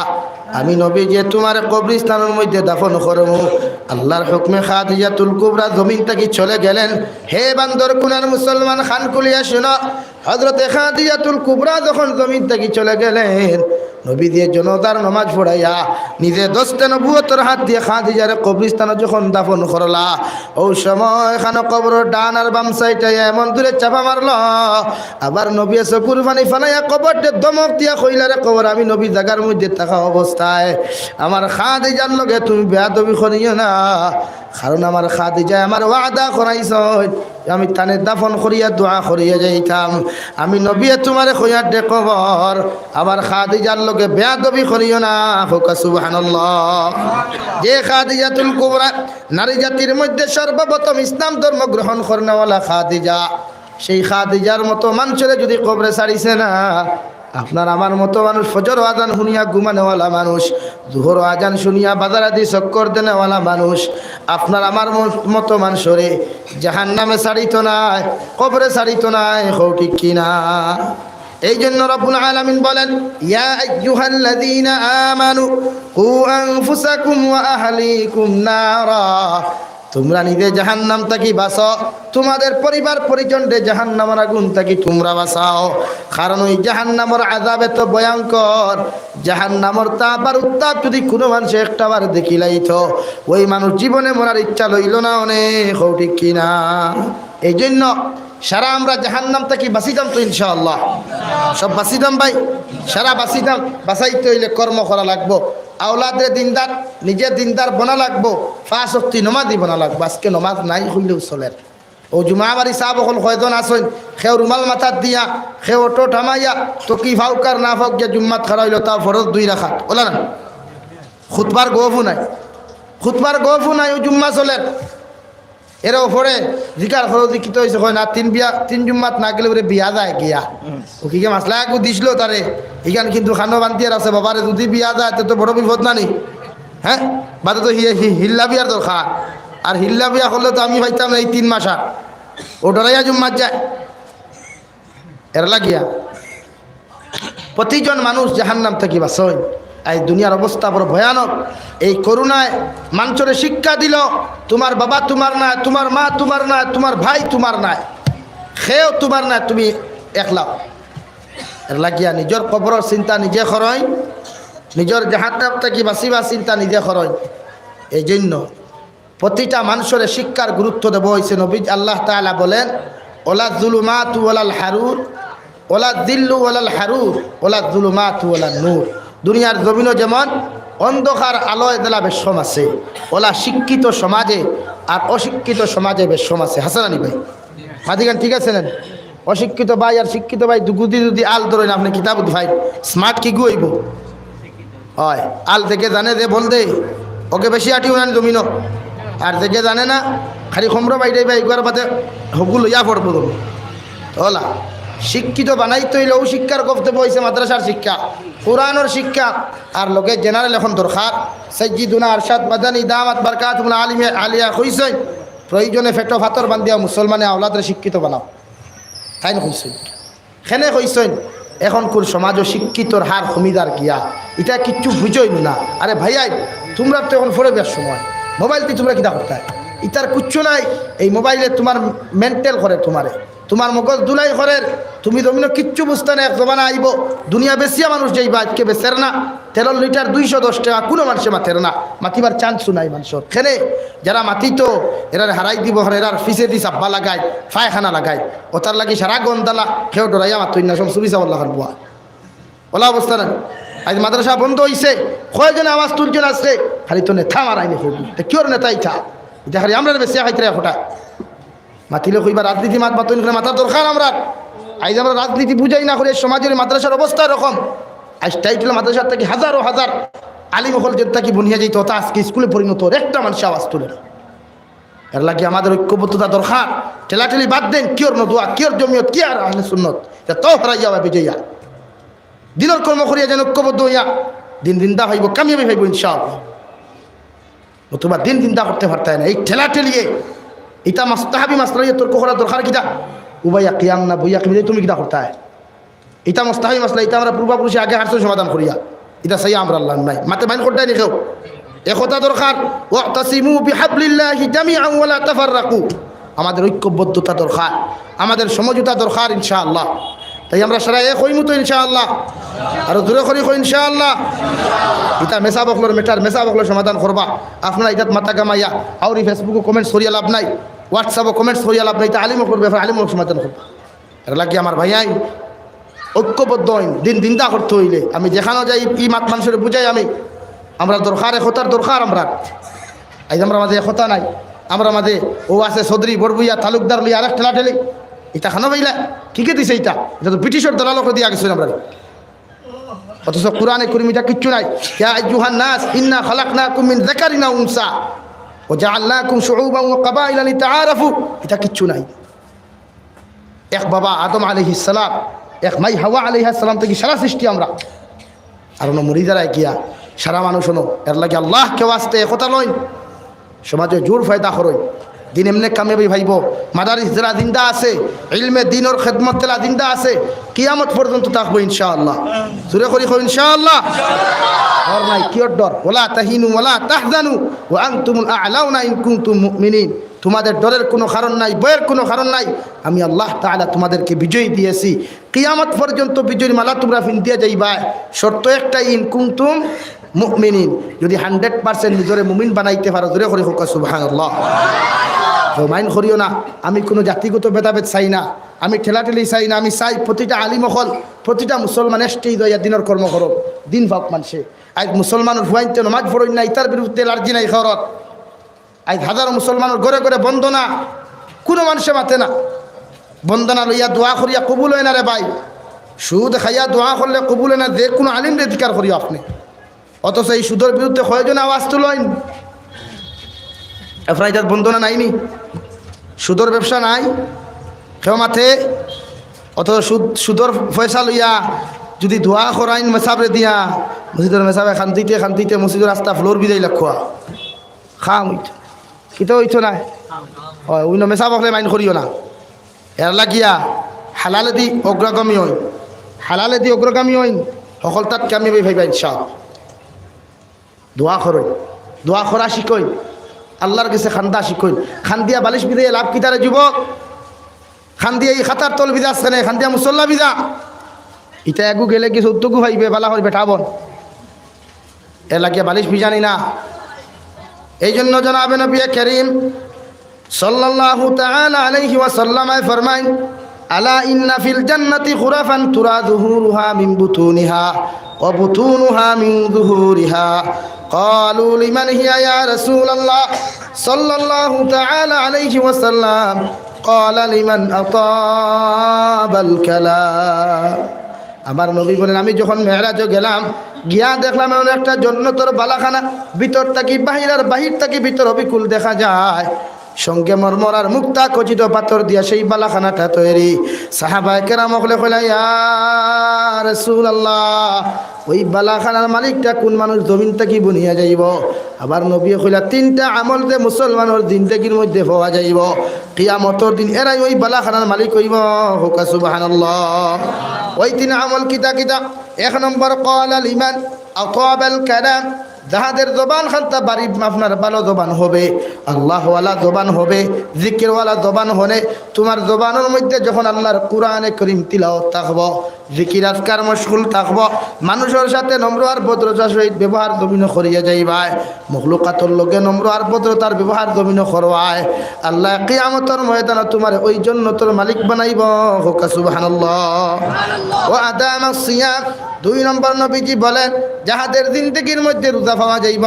আমি নবী যে তোমার কবরস্থানের মধ্যে দাফন করব। আল্লাহর হুকমে খাদিজাতুল কুবরা জমিন থেকে চলে গেলেন। হে বান্দর কুনার মুসলমান খান কুলিয়া শুনো, হযরতে খাদিজাতুল কুবরা যখন জমিন থেকে চলে গেলেন, নবী দিয়ে জনতার নামাজ পড়াইয়া নিজে দস্তে নবুয়তের হাত দিয়ে খাদিজার কবরস্থানে যখন দাফন করলা, ওই সময় খানো কবরের ডান আর বাম সাইডে এমন দূরে চাপা মারল। আবার নবী চকুর পানি ফালাইয়া কবরতে দমক দিয়া কইলারে, কবর আমি নবী জায়গার মধ্যে থাকা অবস্থায় আমার খাদিজার লগে তুমি বেয়াদবি করিও না, কারণ আমার খাদিজা আমার ওয়াদা করাইছ আমি তানে দাফন করিয়া দোয়া করিয়া যাইতাম। আমি নবী তোমারে কইয়া দে কবর আমার খাদিজার লগে বেয়াদবি করিও না। সুবহানাল্লাহ। যে খাদিজাতুল কুবরা নারী জাতির মধ্যে সর্বপ্রথম ইসলাম ধর্ম গ্রহণ করনেওয়ালা খাদিজা, সেই খাদিজার মতো মানুষের যদি কবরে ছাড়িছে না, আপনার আমার মতো মানুষ ফজর আজান শুনিয়া ঘুমানেওয়ালা মানুষ, জোহর আজান শুনিয়া বাজারাদি চক্কর দেনেওয়ালা মানুষ, আপনার আমার মতো মানুষরে জাহান্নামে ছাড়িত নাই, কবরে ছাড়িত নাই। হও ঠিক কিনা? এই জন্য রব্বুল আলামিন বলেন, ইয়া আইয়ুহাল্লাযীনা আমানু কু আনফুসাকুম ওয়া আহলিকুম নারা, তোমরা নিজে জাহান্নাম থেকে বাঁচো, তোমাদের পরিবার পরিজনরে জাহান্নামের আগুন থেকে তোমরা বাঁচাও। কারণ ওই জাহান্নামের আযাব এত ভয়ঙ্কর, জাহান্নামের তাপ আর উত্তাপ যদি কোনো মানুষ একটাবার দেখিলাইতো, ওই মানুষ জীবনে মরার ইচ্ছা লইল না অনেক। হও ঠিক কিনা? এই জন্য সারা আমরা জাহান্নাম থেকে বাঁচিতাম তো ইনশাআল্লাহ, সব বাঁচিতাম ভাই, সারা বাঁচিতাম। বাঁচাইতে হইলে কর্ম করা লাগবো, আওলাদের দিনদার নিজের দিনদার বনা লাগবো, 5 ওয়াক্ত নমাজই বনা লাগবো। আজকে নমাজ নাই হইলেও চলের। ও জুমাবাড়ি সাহেব এখন কয়জন আসেন, সেও রুমাল মাথার দিয়া সেও অটো থামাইয়া তো কি ফাউকার না ফাউক যে জুম্মাত খারা হইল তাও ফরজ 2 রাকাত ওলা না। খুতবার গফু নাই, খুতবার গফু নাই, ও জুম্মা চলের। এরাও পরে জিকার খরচি কিত হয়েছে হয় না, 3 জুম্মাত না গেলে ওরে বিয়া যায় গিয়া। ও কি মাসলা একু দিছিল তারে, এখানে কিন্তু খানো বান্তিয়ার আছে বাবারে, যদি বিয়া যায় তো বড় বিপদ না নি? হ্যাঁ, বাদে তো হিল্লা বিয়ার দরকার, আর হিল্লা বিয়া করলে তো আমি পাইতাম না এই 3 মাস। আর ও ডরাইয়া জুম্মাত যায় এরা লাগিয়া। প্রতিজন মানুষ জাহান্নাম থেকে বাঁচয়। এই দুনিয়ার অবস্থা বড় ভয়ানক। এই করুণায় মানুষের শিক্ষা দিল, তোমার বাবা তোমার না, তোমার মা তোমার না, তোমার ভাই তোমার নাই, সেও তোমার না, তুমি একলা। এর লাগিয়া নিজের কবরের চিন্তা নিজে করয়, নিজের জাহান্নাম থেকে বাঁচিবার চিন্তা নিজে করয়। এই জন্য প্রতিটা মানুষের শিক্ষার গুরুত্ব দেব হয়েছে। নবী আল্লাহ তাআলা বলেন, ওলা যুলুমাতু ওয়ালাল হারুর ওলা দিল্লু ওয়ালাল হারুর ওলা যুলুমাতু ওয়ালান নূর। দুনিয়ার জমিনও যেমন অন্ধকার আলোয় দেলা বেশম আছে, ওলা শিক্ষিত সমাজে আর অশিক্ষিত সমাজে বেশম আছে। হাসান আলী ভাই মাদিগান ঠিক আছে না? অশিক্ষিত ভাই আর শিক্ষিত ভাই দুগুদি যদি আল ধরেন আপনি কিতাব ভাই স্মার্ট কি গুইব হয়, আল থেকে জানে যে বল দে ওকে বেশি আটিও না জমিন আর দেখে জানে না খালি খমরা বাইরে বা একবার বাদে হগুলো ইয়া পড়বো তুমি ওলা শিক্ষিত বানাইতে হইলেও শিক্ষার কর্তব্য হয়েছে মাদ্রাসার শিক্ষা কোরআনের শিক্ষা আর লোকে জেনারেল এখন দরকার সৈয়দুনা আরশাদ মাদানী দামাত বারকাতুল আলিমে আলিয়া কইছেন প্রয়োজনে ফেটো ফাতর বান্ধিয়া মুসলমানে আওলাদরে শিক্ষিত বানাও তাই না কইছেন খেনে কইছেন এখন কোন সমাজও শিক্ষিতর হার কমিদার গিয়া এটা কিচ্ছু বুঝোই না আরে ভাইয়াই তোমরা তো এখন ফোরে বেশ সময় মোবাইলটি তোমরা কিনা করতে ইতার কুচ্ছু নাই এই মোবাইলে তোমার মেন্টাল করে তোমার মগজ দুলাই করে তুমি তুমি কিচ্ছু বুঝতে না এক জমানা আইব দুনিয়া বেশিয়া মানুষ যাইবা আজকে বেচের না 13 লিটার 210 টাকা কোনো মানুষে মাথের না মাতিবার চান্সও নাই মানুষের খেলে যারা মাতি তো এরার হারাই দিব এরার ফিসে দি চাব্বা লাগায় ফায়খানা লাগায় ওটার লাগি সারা গন্দালা কেউ ডরাইয়া মাতুই না সব সুবিধা বল্লা বুয়া ওলা অবস্থা না আজ মাদ্রাসা বন্ধ হয়েছে কয়েকজনে আওয়াজ তুলজন আসছে খালি তো নেতা মারাইনি হবি কিওর নেতা ইটা এটা খালি আমরা বেশি খাইতে ফোটা মাতিলে কইবা রাজনীতি মাত মাতুন করে মাথার দরকার আমরা আজ আমরা রাজনীতি বুঝাই না করে সমাজের মাদ্রাসার অবস্থা এরকম আজ টাইটেল মাদ্রাসার থেকে হাজারো হাজার আলিম হল যেটা কি বনিয়া যেত তা আজকে স্কুলে পরিণত একটা মানুষ আওয়াজ তুলে না এর লাগে আমাদের ঐক্যবদ্ধতা দরকার ঠেলাঠেলি বাদ দেন কিওর নদুয়া কিওর জমিয়ত কি আর আহলে সুন্নত তো হারাই যাওয়া বিজয়া দিনের কর্ম করিয়া যেন ঐক্যবদ্ধ হইয়া দিন দিনদা হইব কামিয়াবি হইব ইনশাআল্লাহ নতুবা দিন দিনদা করতে পারতাই না এই ঠেলাঠেলিয়ে ইটা মাস্তাহাবি মাসলা তর্ক করা দরকার কিটা উবাইয়া কিয়াম না বইয়া কিনে তুমি কিটা করতে হয় ইটা মাস্তাহাবি মাসলা ইটা আমরা পূর্বপুরুষে আগে হারছো সমাধান করিয়া ইটা সাই আমরা আল্লাহ নাই মাতে বাইন করতে নি কেউ একতা দরকার ওয়াতাসিমু বিহাবলিল্লাহি জামিআন ওয়া লা তাফাররাকু আমাদের ঐক্যবদ্ধতা দরকার আমাদের সমঝোতা দরকার ইনশাআল্লাহ তাই আমরা সারা এক হইমু তো ইনশাআল্লাহ আর দূরে করি কই ইনশাআল্লাহ ইটা মেসা বকলর মেটার মেসা বকলর সমাধান করবা আপনারা ইটাত মাথা কামাইয়া আউরি ফেসবুকে কমেন্টস করিয়া লাভ নাই হোয়াটসঅ্যাপে কমেন্টস করিয়া লাভ নাই তা আলিমও করবে আলিমও সমাধান করবা এর লাগে আমার ভাইয়াই ঐক্যবদ্ধ হইন দিন দিনদা করতে হইলে আমি যেখানে যাই ই মাত মানুষের বুঝাই আমরা দরকার একতার দরকার আমরা আজ আমরা মাঝে একতা নাই আমরা মাঝে ও আছে চৌধুরী বড়বুইয়া তালুকদার লইয়া আরেক ঠেলা ঠেলি এটা খানো পাইলা কি দিছে এটা তো ব্রিটিশের দলালক দিয়া গেছিল আমরা অথচ কোরআনে করিমিটা কিচ্ছু নাই ইয়া আইয়ুহান নাস ইন্না খালাকনাকুম মিন যাকারিন ওয়া উনসা ওয়া জাআলনাকুম শুউবান ওয়া ক্বাবাইলা লিতাআরাফু এটা কিচ্ছু নাই এক বাবা আদম আলাইহিস সালাম এক মাই হাওয়া আলাইহিস সালাম থেকে সারা সৃষ্টি আমরা আর অন্য মরিদারায় গিয়া সারা মানুষ হনো এর লাগে আল্লাহ কেউ আসতে একতা লইন সমাজে জোর ফায়দা করই দিন এমনি কামিয়াবি ভাইব মাদারিস যারা জিন্দা আছে ইলমে দিনের খেদমত যারা জিন্দা আছে কিয়ামত পর্যন্ত থাকবো ইনশাআল্লাহ জোরে করি কই ইনশাআল্লাহ ডর নাই কিয়র ডর ওয়ালা তাহিনু ওয়ালা তাহজানু ওয়া আনতুমুল আ'লাউনা ইন কুনতুম মুমিনিন তোমাদের ডরের কোনো কারণ নাই ভয়ের কোনো কারণ নাই আমি আল্লাহ তাআলা তোমাদেরকে বিজয় দিয়েছি কিয়ামত পর্যন্ত বিজয়ীর মালা তোমরা ফিনতে যাইবা শর্ত একটাই ইন কুনতুম মুমিনিন যদি 100% নিজরে মুমিন বানাইতে পারো জোরে করে হোক সুবহানাল্লাহ মাইন করিও না আমি কোনো জাতিগত ভেদাভেদ চাই না আমি ঠেলাঠেলি চাই না আমি চাই প্রতিটা আলিম হল প্রতিটা মুসলমান এসেই দইয়া দিনের কর্ম করো দিন ভাব মানছে আজ মুসলমানের হুয়াইতে নমাজ পড়ই না ইতার বিরুদ্ধে লার্জি নাই খরত আজ হাজার মুসলমানের ঘরে ঘরে বন্দনা কোনো মানুষে মাতে না বন্দনা লইয়া দোয়া করিয়া কবুল হয় না রে ভাই সুদ খাইয়া দোয়া করলে কবুল হয় না যে কোনো আলিমরে অধিকার করিও আপনি অথচ এই সুদের বিরুদ্ধে কয়জন আওয়াজ তুলেন এফরাইজাত বন্দনা নাইনি সুদর ব্যবসা নাই কেউ মাথে অথচ সুদর পয়সা লইয়া যদি ধোয়া করাইন মেসাবরে দিয়া মসজিদের মেসাবে খান্তিতে খান্তিতে মসজিদের রাস্তা ফ্লোর বিদায় লক্ষা খাম হইত কিতো হইত না হয় অন্য মেসা বকলে মাইন করিও না এর লাগিয়া হালালে দি অগ্রগামী হইন হালালে দি অগ্রগামী হইন সকল তাত কামি ভাইবা ইনশা দোয়া করই দোয়া করা শিকই আল্লাহর কাছে খান্দা শিকই খান্দিয়া বালিশ বিদায় লাভ কি তারে যুবক খান্দিয়া এই খাতার তল বিদা আসছে না খান্দিয়া মুসল্লা বিদা ইটা একু গেলে কি সত্যকু ভাইবে বালা হল বেঠাবন এ লাগিয়া বালিশ বিজানি না এই জন্য জনাবে নবী করিম সাল্লাল্লাহু তাআলা আলাইহি ওয়াসাল্লাম ফরমাইন আলা ইন্না ফিল জান্নাতি খুরাফান তুরা যুহুরুহা মিন বুতুনিহা ওয়া বুতুনুহা মিন যুহুরিহা قالوا لمن هي يا رسول الله صلى الله تعالى عليه وسلم قال لمن أطاب الكلام আমার নবী বলেন আমি যখন মেরাজে গেলাম গিয়া দেখলাম এমন একটা জন্নতর বালাখানা, ভিতর থাকি বাহির আর বাহির থাকি ভিতর অবিকুল দেখা যায়। সঙ্গে মরমরার মুক্তা খচিত পাথর দিয়া সেই বালাখানাটা তৈরি। সাহাবায়ে কেরাম হলে কইলা ইয়া রাসূলুল্লাহ, ওই বালাখানার মালিকটা কোন মানুষ জমিন থেকে বনিয়া যাইব? আবার নবী কইলা তিনটা আমল যে মুসলমানের জিন্দেগির মধ্যে পাওয়া যাইব, কিয়ামতের দিন এরাই ওই বালাখানার মালিক হইব। হুকা সুবহানাল্লাহ। ওই তিন আমল কিতা কিতা? এক নম্বর ক্বালাল ঈমান আতাবাল কালাম, যাহাদের জবান খান্তা বাড়ি আপনার ভালো জবান হবে, আল্লাহওয়ালা জবান হবে, জিকিরওয়ালা জবান হলে তোমার জবানের মধ্যে যখন আল্লাহর কোরআনে করিম তিলাওয়াত থাকব, জিকির আজকার মশগুল থাকব, মানুষের সাথে নম্র আর ভদ্রতার সহিত ব্যবহার জমিন করিয়া যাইবায়, মখলুকাতর লোকে নম্র আর ভদ্রতার ব্যবহার জমিন করবায়, আল্লাহ কিয়ামতের ময়দানে তোমার ওই জন্য তোর মালিক বানাইব। হুকা সুবহানাল্লাহ। ও আদামাস সিয়াম, দুই নম্বর নবীজি বলেন যাহাদের জিন্দেগির মধ্যে রোজা পাওয়া যাইব,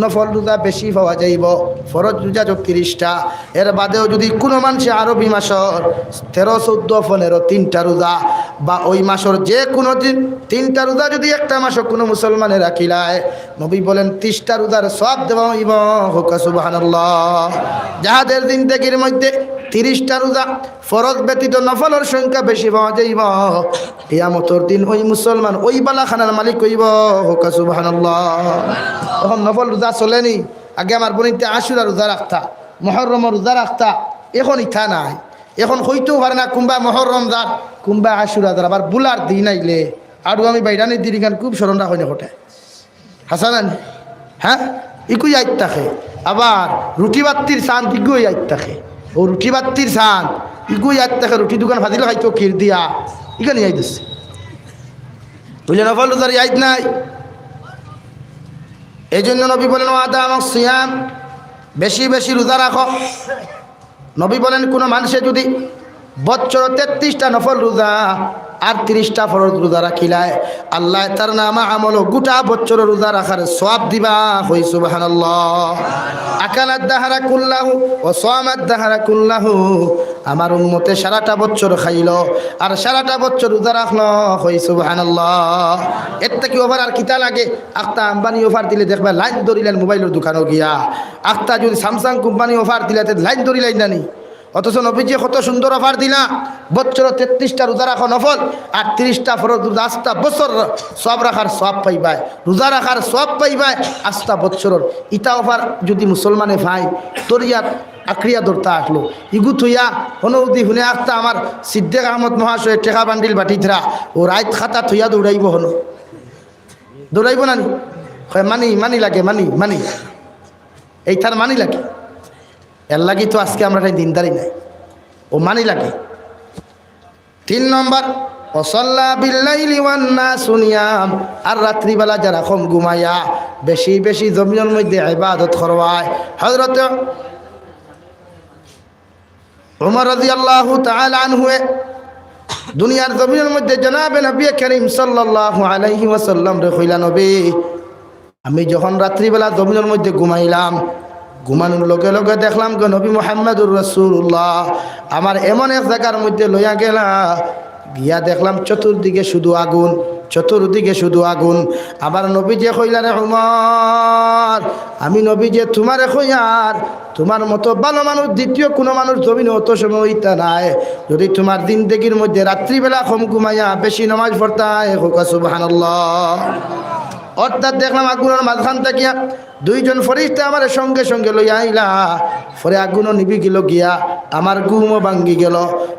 নফল রোজা বেশি পাওয়া যাইব, ফরজ রোজা 30টা, এর বাদেও যদি কোনো মানুষে আরবি মাসর 13, 14, 15 3টা রোজা, বা ওই মাসর যে কোনো দিন 3টা রোজা যদি একটা মাসও কোনো মুসলমানে রাখিলায়, নবী বলেন 30টা রোজার সওয়াব দেওয়া হইব। হুকা সুবহানাল্লাহ। যাহাদের জিন্দেগির মধ্যে 30টা রোজা ফরজ ব্যতীত নফলের সংখ্যা বেশি পাওয়া যাইব, কিয়ামতের দিন ওই মুসলমান ওই বালাখানার মালিক হইব। হুকা সুবহানাল্লাহ। তখন নফল রোজা চলেনি। আগে আমার বোনিতে আশুরা রোজা রাখতা, মুহররম রোজা রাখতা, এখন ইথা নাই। এখন হইতেও পারে না কুম্বা মুহররম যার, কুম্বা আশুরা যার, আবার বুলার দিন আইলে আর আমি বাইরানির দিন গান খুব স্মরণ রাখি না ঘটে হাসান। হ্যাঁ, ইকুই আইত থাকে। আবার রুটি বাত্তির চান ইগুই আইত থাকে। ও রুটি বাত্তির চান ইগুই আইত থাকে। রুটি দোকান ভাজিল খাইতো ক্ষীর দিয়া, ইখানে আইত দিচ্ছে বুঝলেন। নফল রোজার আইত নাই। এই জন্য নবী বলেন আদামাস সিয়াম, বেশি বেশি রোজা রাখো। নবী বলেন কোনো মানুষে যদি বছর 33টা নফল রোজা আর 30টা ফরজ রোজা রাখিলায়, আল্লাহ তার নামা আমল গোটা বছর রোজা রাখার সওয়াব দিবা। হই সুবহানাল্লাহ। আকালাদ দাহারা কুল্লাহু ও সামাদ দাহারা কুল্লাহু, আমার উম্মতে সারাটা বছর খাইলো আর সারাটা বছর রোজা রাখলো। হই সুবহানাল্লাহ। এর থেকে ওভার আর কিতা লাগে? আখতা আম্বানি অফার দিলে দেখবা লাইন ধরিলেন মোবাইলের দোকানও গিয়া। আখতা যদি স্যামসাং কোম্পানি অফার দিলে লাইন ধরিলেন নানি। অথচ নবীজি কত সুন্দর অফার দিলা, বছর 33টা রোজা রাখো নফল আর 30টা ফরজ রোজা, আস্তা বছর সব রাখার সব পাইবাই, রোজা রাখার সব পাইবাই আস্তা বছরের। ইটা অফার যদি মুসলমানে ভাই তোর ইয়াত আক্রিয়া ধরতা আসলো ইগু থইয়া হনৌদি শুনে আখতা আমার সিদ্দিক আহমদ মহাশয় টেকা বান্ডিল বাটিতরা ও রাইত খাতা থইয়া দৌড়াইব, হন দৌড়াইব নানি? মানি মানি লাগে, মানি মানি এইটার মানি লাগে। এর লাগি তো আজকে আমরা দিনদারি নাই, ও মানি লাগে। 3 নম্বর ওয়াসাল্লা বিল্লাইলি ওয়ান নাসু নিয়াম, আর রাত্রিবেলা যারা কম ঘুমাইয়া বেশি বেশি জমিনের মধ্যে ইবাদত করবায়। হযরত ওমর রাদিয়াল্লাহু তাআলা আনহু দুনিয়ার জমিনের মধ্যে জনাবে নবী করিম সাল্লাল্লাহু আলাইহি ওয়াসাল্লাম রে কইলা, নবী আমি যখন রাত্রিবেলা জমিনের মধ্যে ঘুমাইলাম, ঘুমানোর লগে লগে দেখলাম গো নবী মুহাম্মদুর রাসূলুল্লাহ আমার এমন এক জায়গার মধ্যে লইয়া গেলা, গিয়া দেখলাম চতুর্দিকে শুধু আগুন, চতুর্দিকে শুধু আগুন। আবার নবী যে কইলা, রে উমর আমি নবী যে তোমারে কইয়ার, তোমার মতো ভালো মানুষ দ্বিতীয় কোনো মানুষ জমিনে অত সময় হইতা নাই, যদি তোমার জিন্দেগির মধ্যে রাত্রিবেলা কম ঘুমাইয়া বেশি নামাজ পড়তায়। সুবহানাল্লাহ। অর্থাৎ দেখলাম আগুনের মাঝখান থাকিয়া 2জন ফরিস্তা আমার সঙ্গে সঙ্গে লইয়া আইলা, পরে আগুনও নিবি গেল গিয়া, আমার ঘুমও ভাঙ্গি গেল।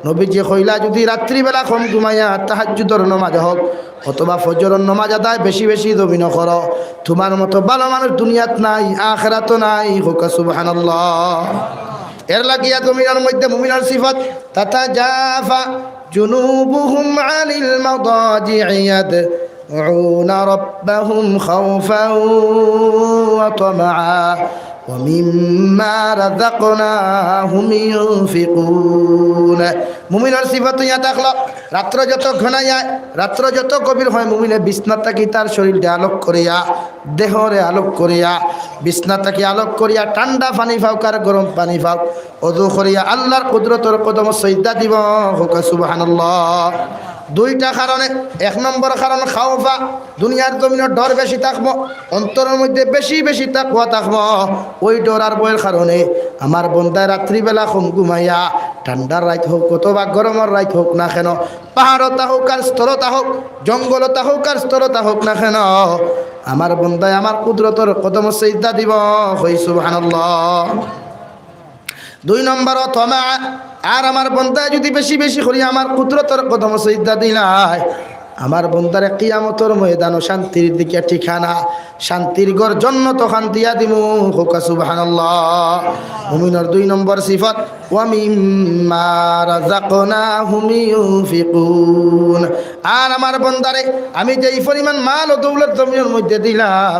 নবীজি কইলা যদি রাত্রিবেলা কম ঘুমাইয়া তাহাজ্জুদের নামাজ হোক অথবা ফজরের নামাজ আদায় বেশি বেশি জমিন করো, তোমার মতো ভালো মানুষ দুনিয়াত নাই, আখিরাতও নাই। হুকা সুবহানাল্লাহ। এর লাগিয়া জমিনের মধ্যে মুমিনের সিফত তাতাজাফা জুনুবুহুম আনিল মাদাজি'য়াদ يدعون ربهم خوفا وطمعا ومما رزقناهم ينفقون। মুমিনের সিফাত ইয়া দেখল, রাত্র যত ঘনায় রাত্র যত গভীর হয় মুমিনে বিছনা থাকি তার শরীরকে আলোক করিয়া, দেহরে আলোক করিয়া, বিছনা থাকি আলোক করিয়া ঠান্ডা পানি ফাও কার গরম পানি ফাও, ওযু করিয়া আল্লাহর কুদরতের কদম সিজদা দিব। হুকা সুবহানাল্লাহ। দুইটা কারণে। এক নম্বর কারণ খাওফা, দুনিয়ার জমিনের ডর বেশি থাকবো, অন্তরের মধ্যে বেশি বেশি তাকওয়া থাকবো। ওই ডর আর বইয়ের কারণে আমার বন্দায় রাত্রিবেলা কম ঘুমাইয়া, ঠান্ডার রাত হোক অথবা গরমের রাত হোক না কেন, পাহাড়তা হোক আর স্থলতা হোক, জঙ্গলতা হোক আর স্থলতা হোক না কেন, আমার বন্দায় আমার কুদরতর কদম সিজদা দিব। হই সুবহানাল্লাহ। দুই নম্বর তমা, আর আমার বন্দায় যদি বেশি বেশি করি আমার কুদরতর কদম সিজদা দিলাই, আমার বন্দারে কিয়ামতর ময়দান শান্তির দিকে ঠিকানা, শান্তির ঘর জন্নত খান দিয়া দিমু। হোক সুবহানাল্লাহ। মুমিনের দুই নম্বর সিফাত ওয়া মিম্মা রাযাকনাহুম ইউনফিকুন। আর আমার বন্দারে আমি যেই পরিমাণ মাল ও দৌলত জমিনের মধ্যে দিলাম,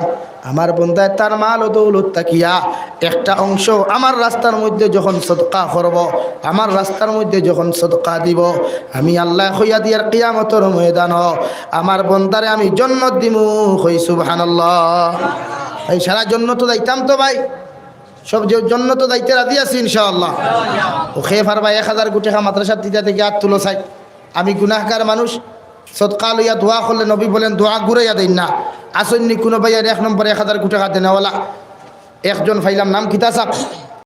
আমার বন্দায় তার মাল ও দৌলত তাকিয়া একটা অংশ আমার রাস্তার মধ্যে যখন সদকা করব, আমার রাস্তার মধ্যে যখন সদকা দিব, আমি আল্লাহ হইয়া দিয়ার কিয়ামতর ময়দান আমার বন্দারে আমি জান্নাত দিমু। হই সুবহানাল্লাহ। এই সারা জান্নাত তো যাইতাম তো ভাই, সব যে জান্নাত তো যাইতে রাজি আছি ইনশাআল্লাহ। ও খেয়ে পারবা 1000 কোটি টাকা মাদ্রাসার দিদা থেকে হাত তুলো চাই। আমি গুনাহগার মানুষ, সদকা লইয়া দোয়া করলে নবী বলেন দোয়া ঘুরাইয়া দেন না। আসন্নি কোনো ভাইয়ার 1 নম্বরে 1000 কোটি টাকা দেনেওয়ালা একজন ফাইলাম, নাম কিতা সাপ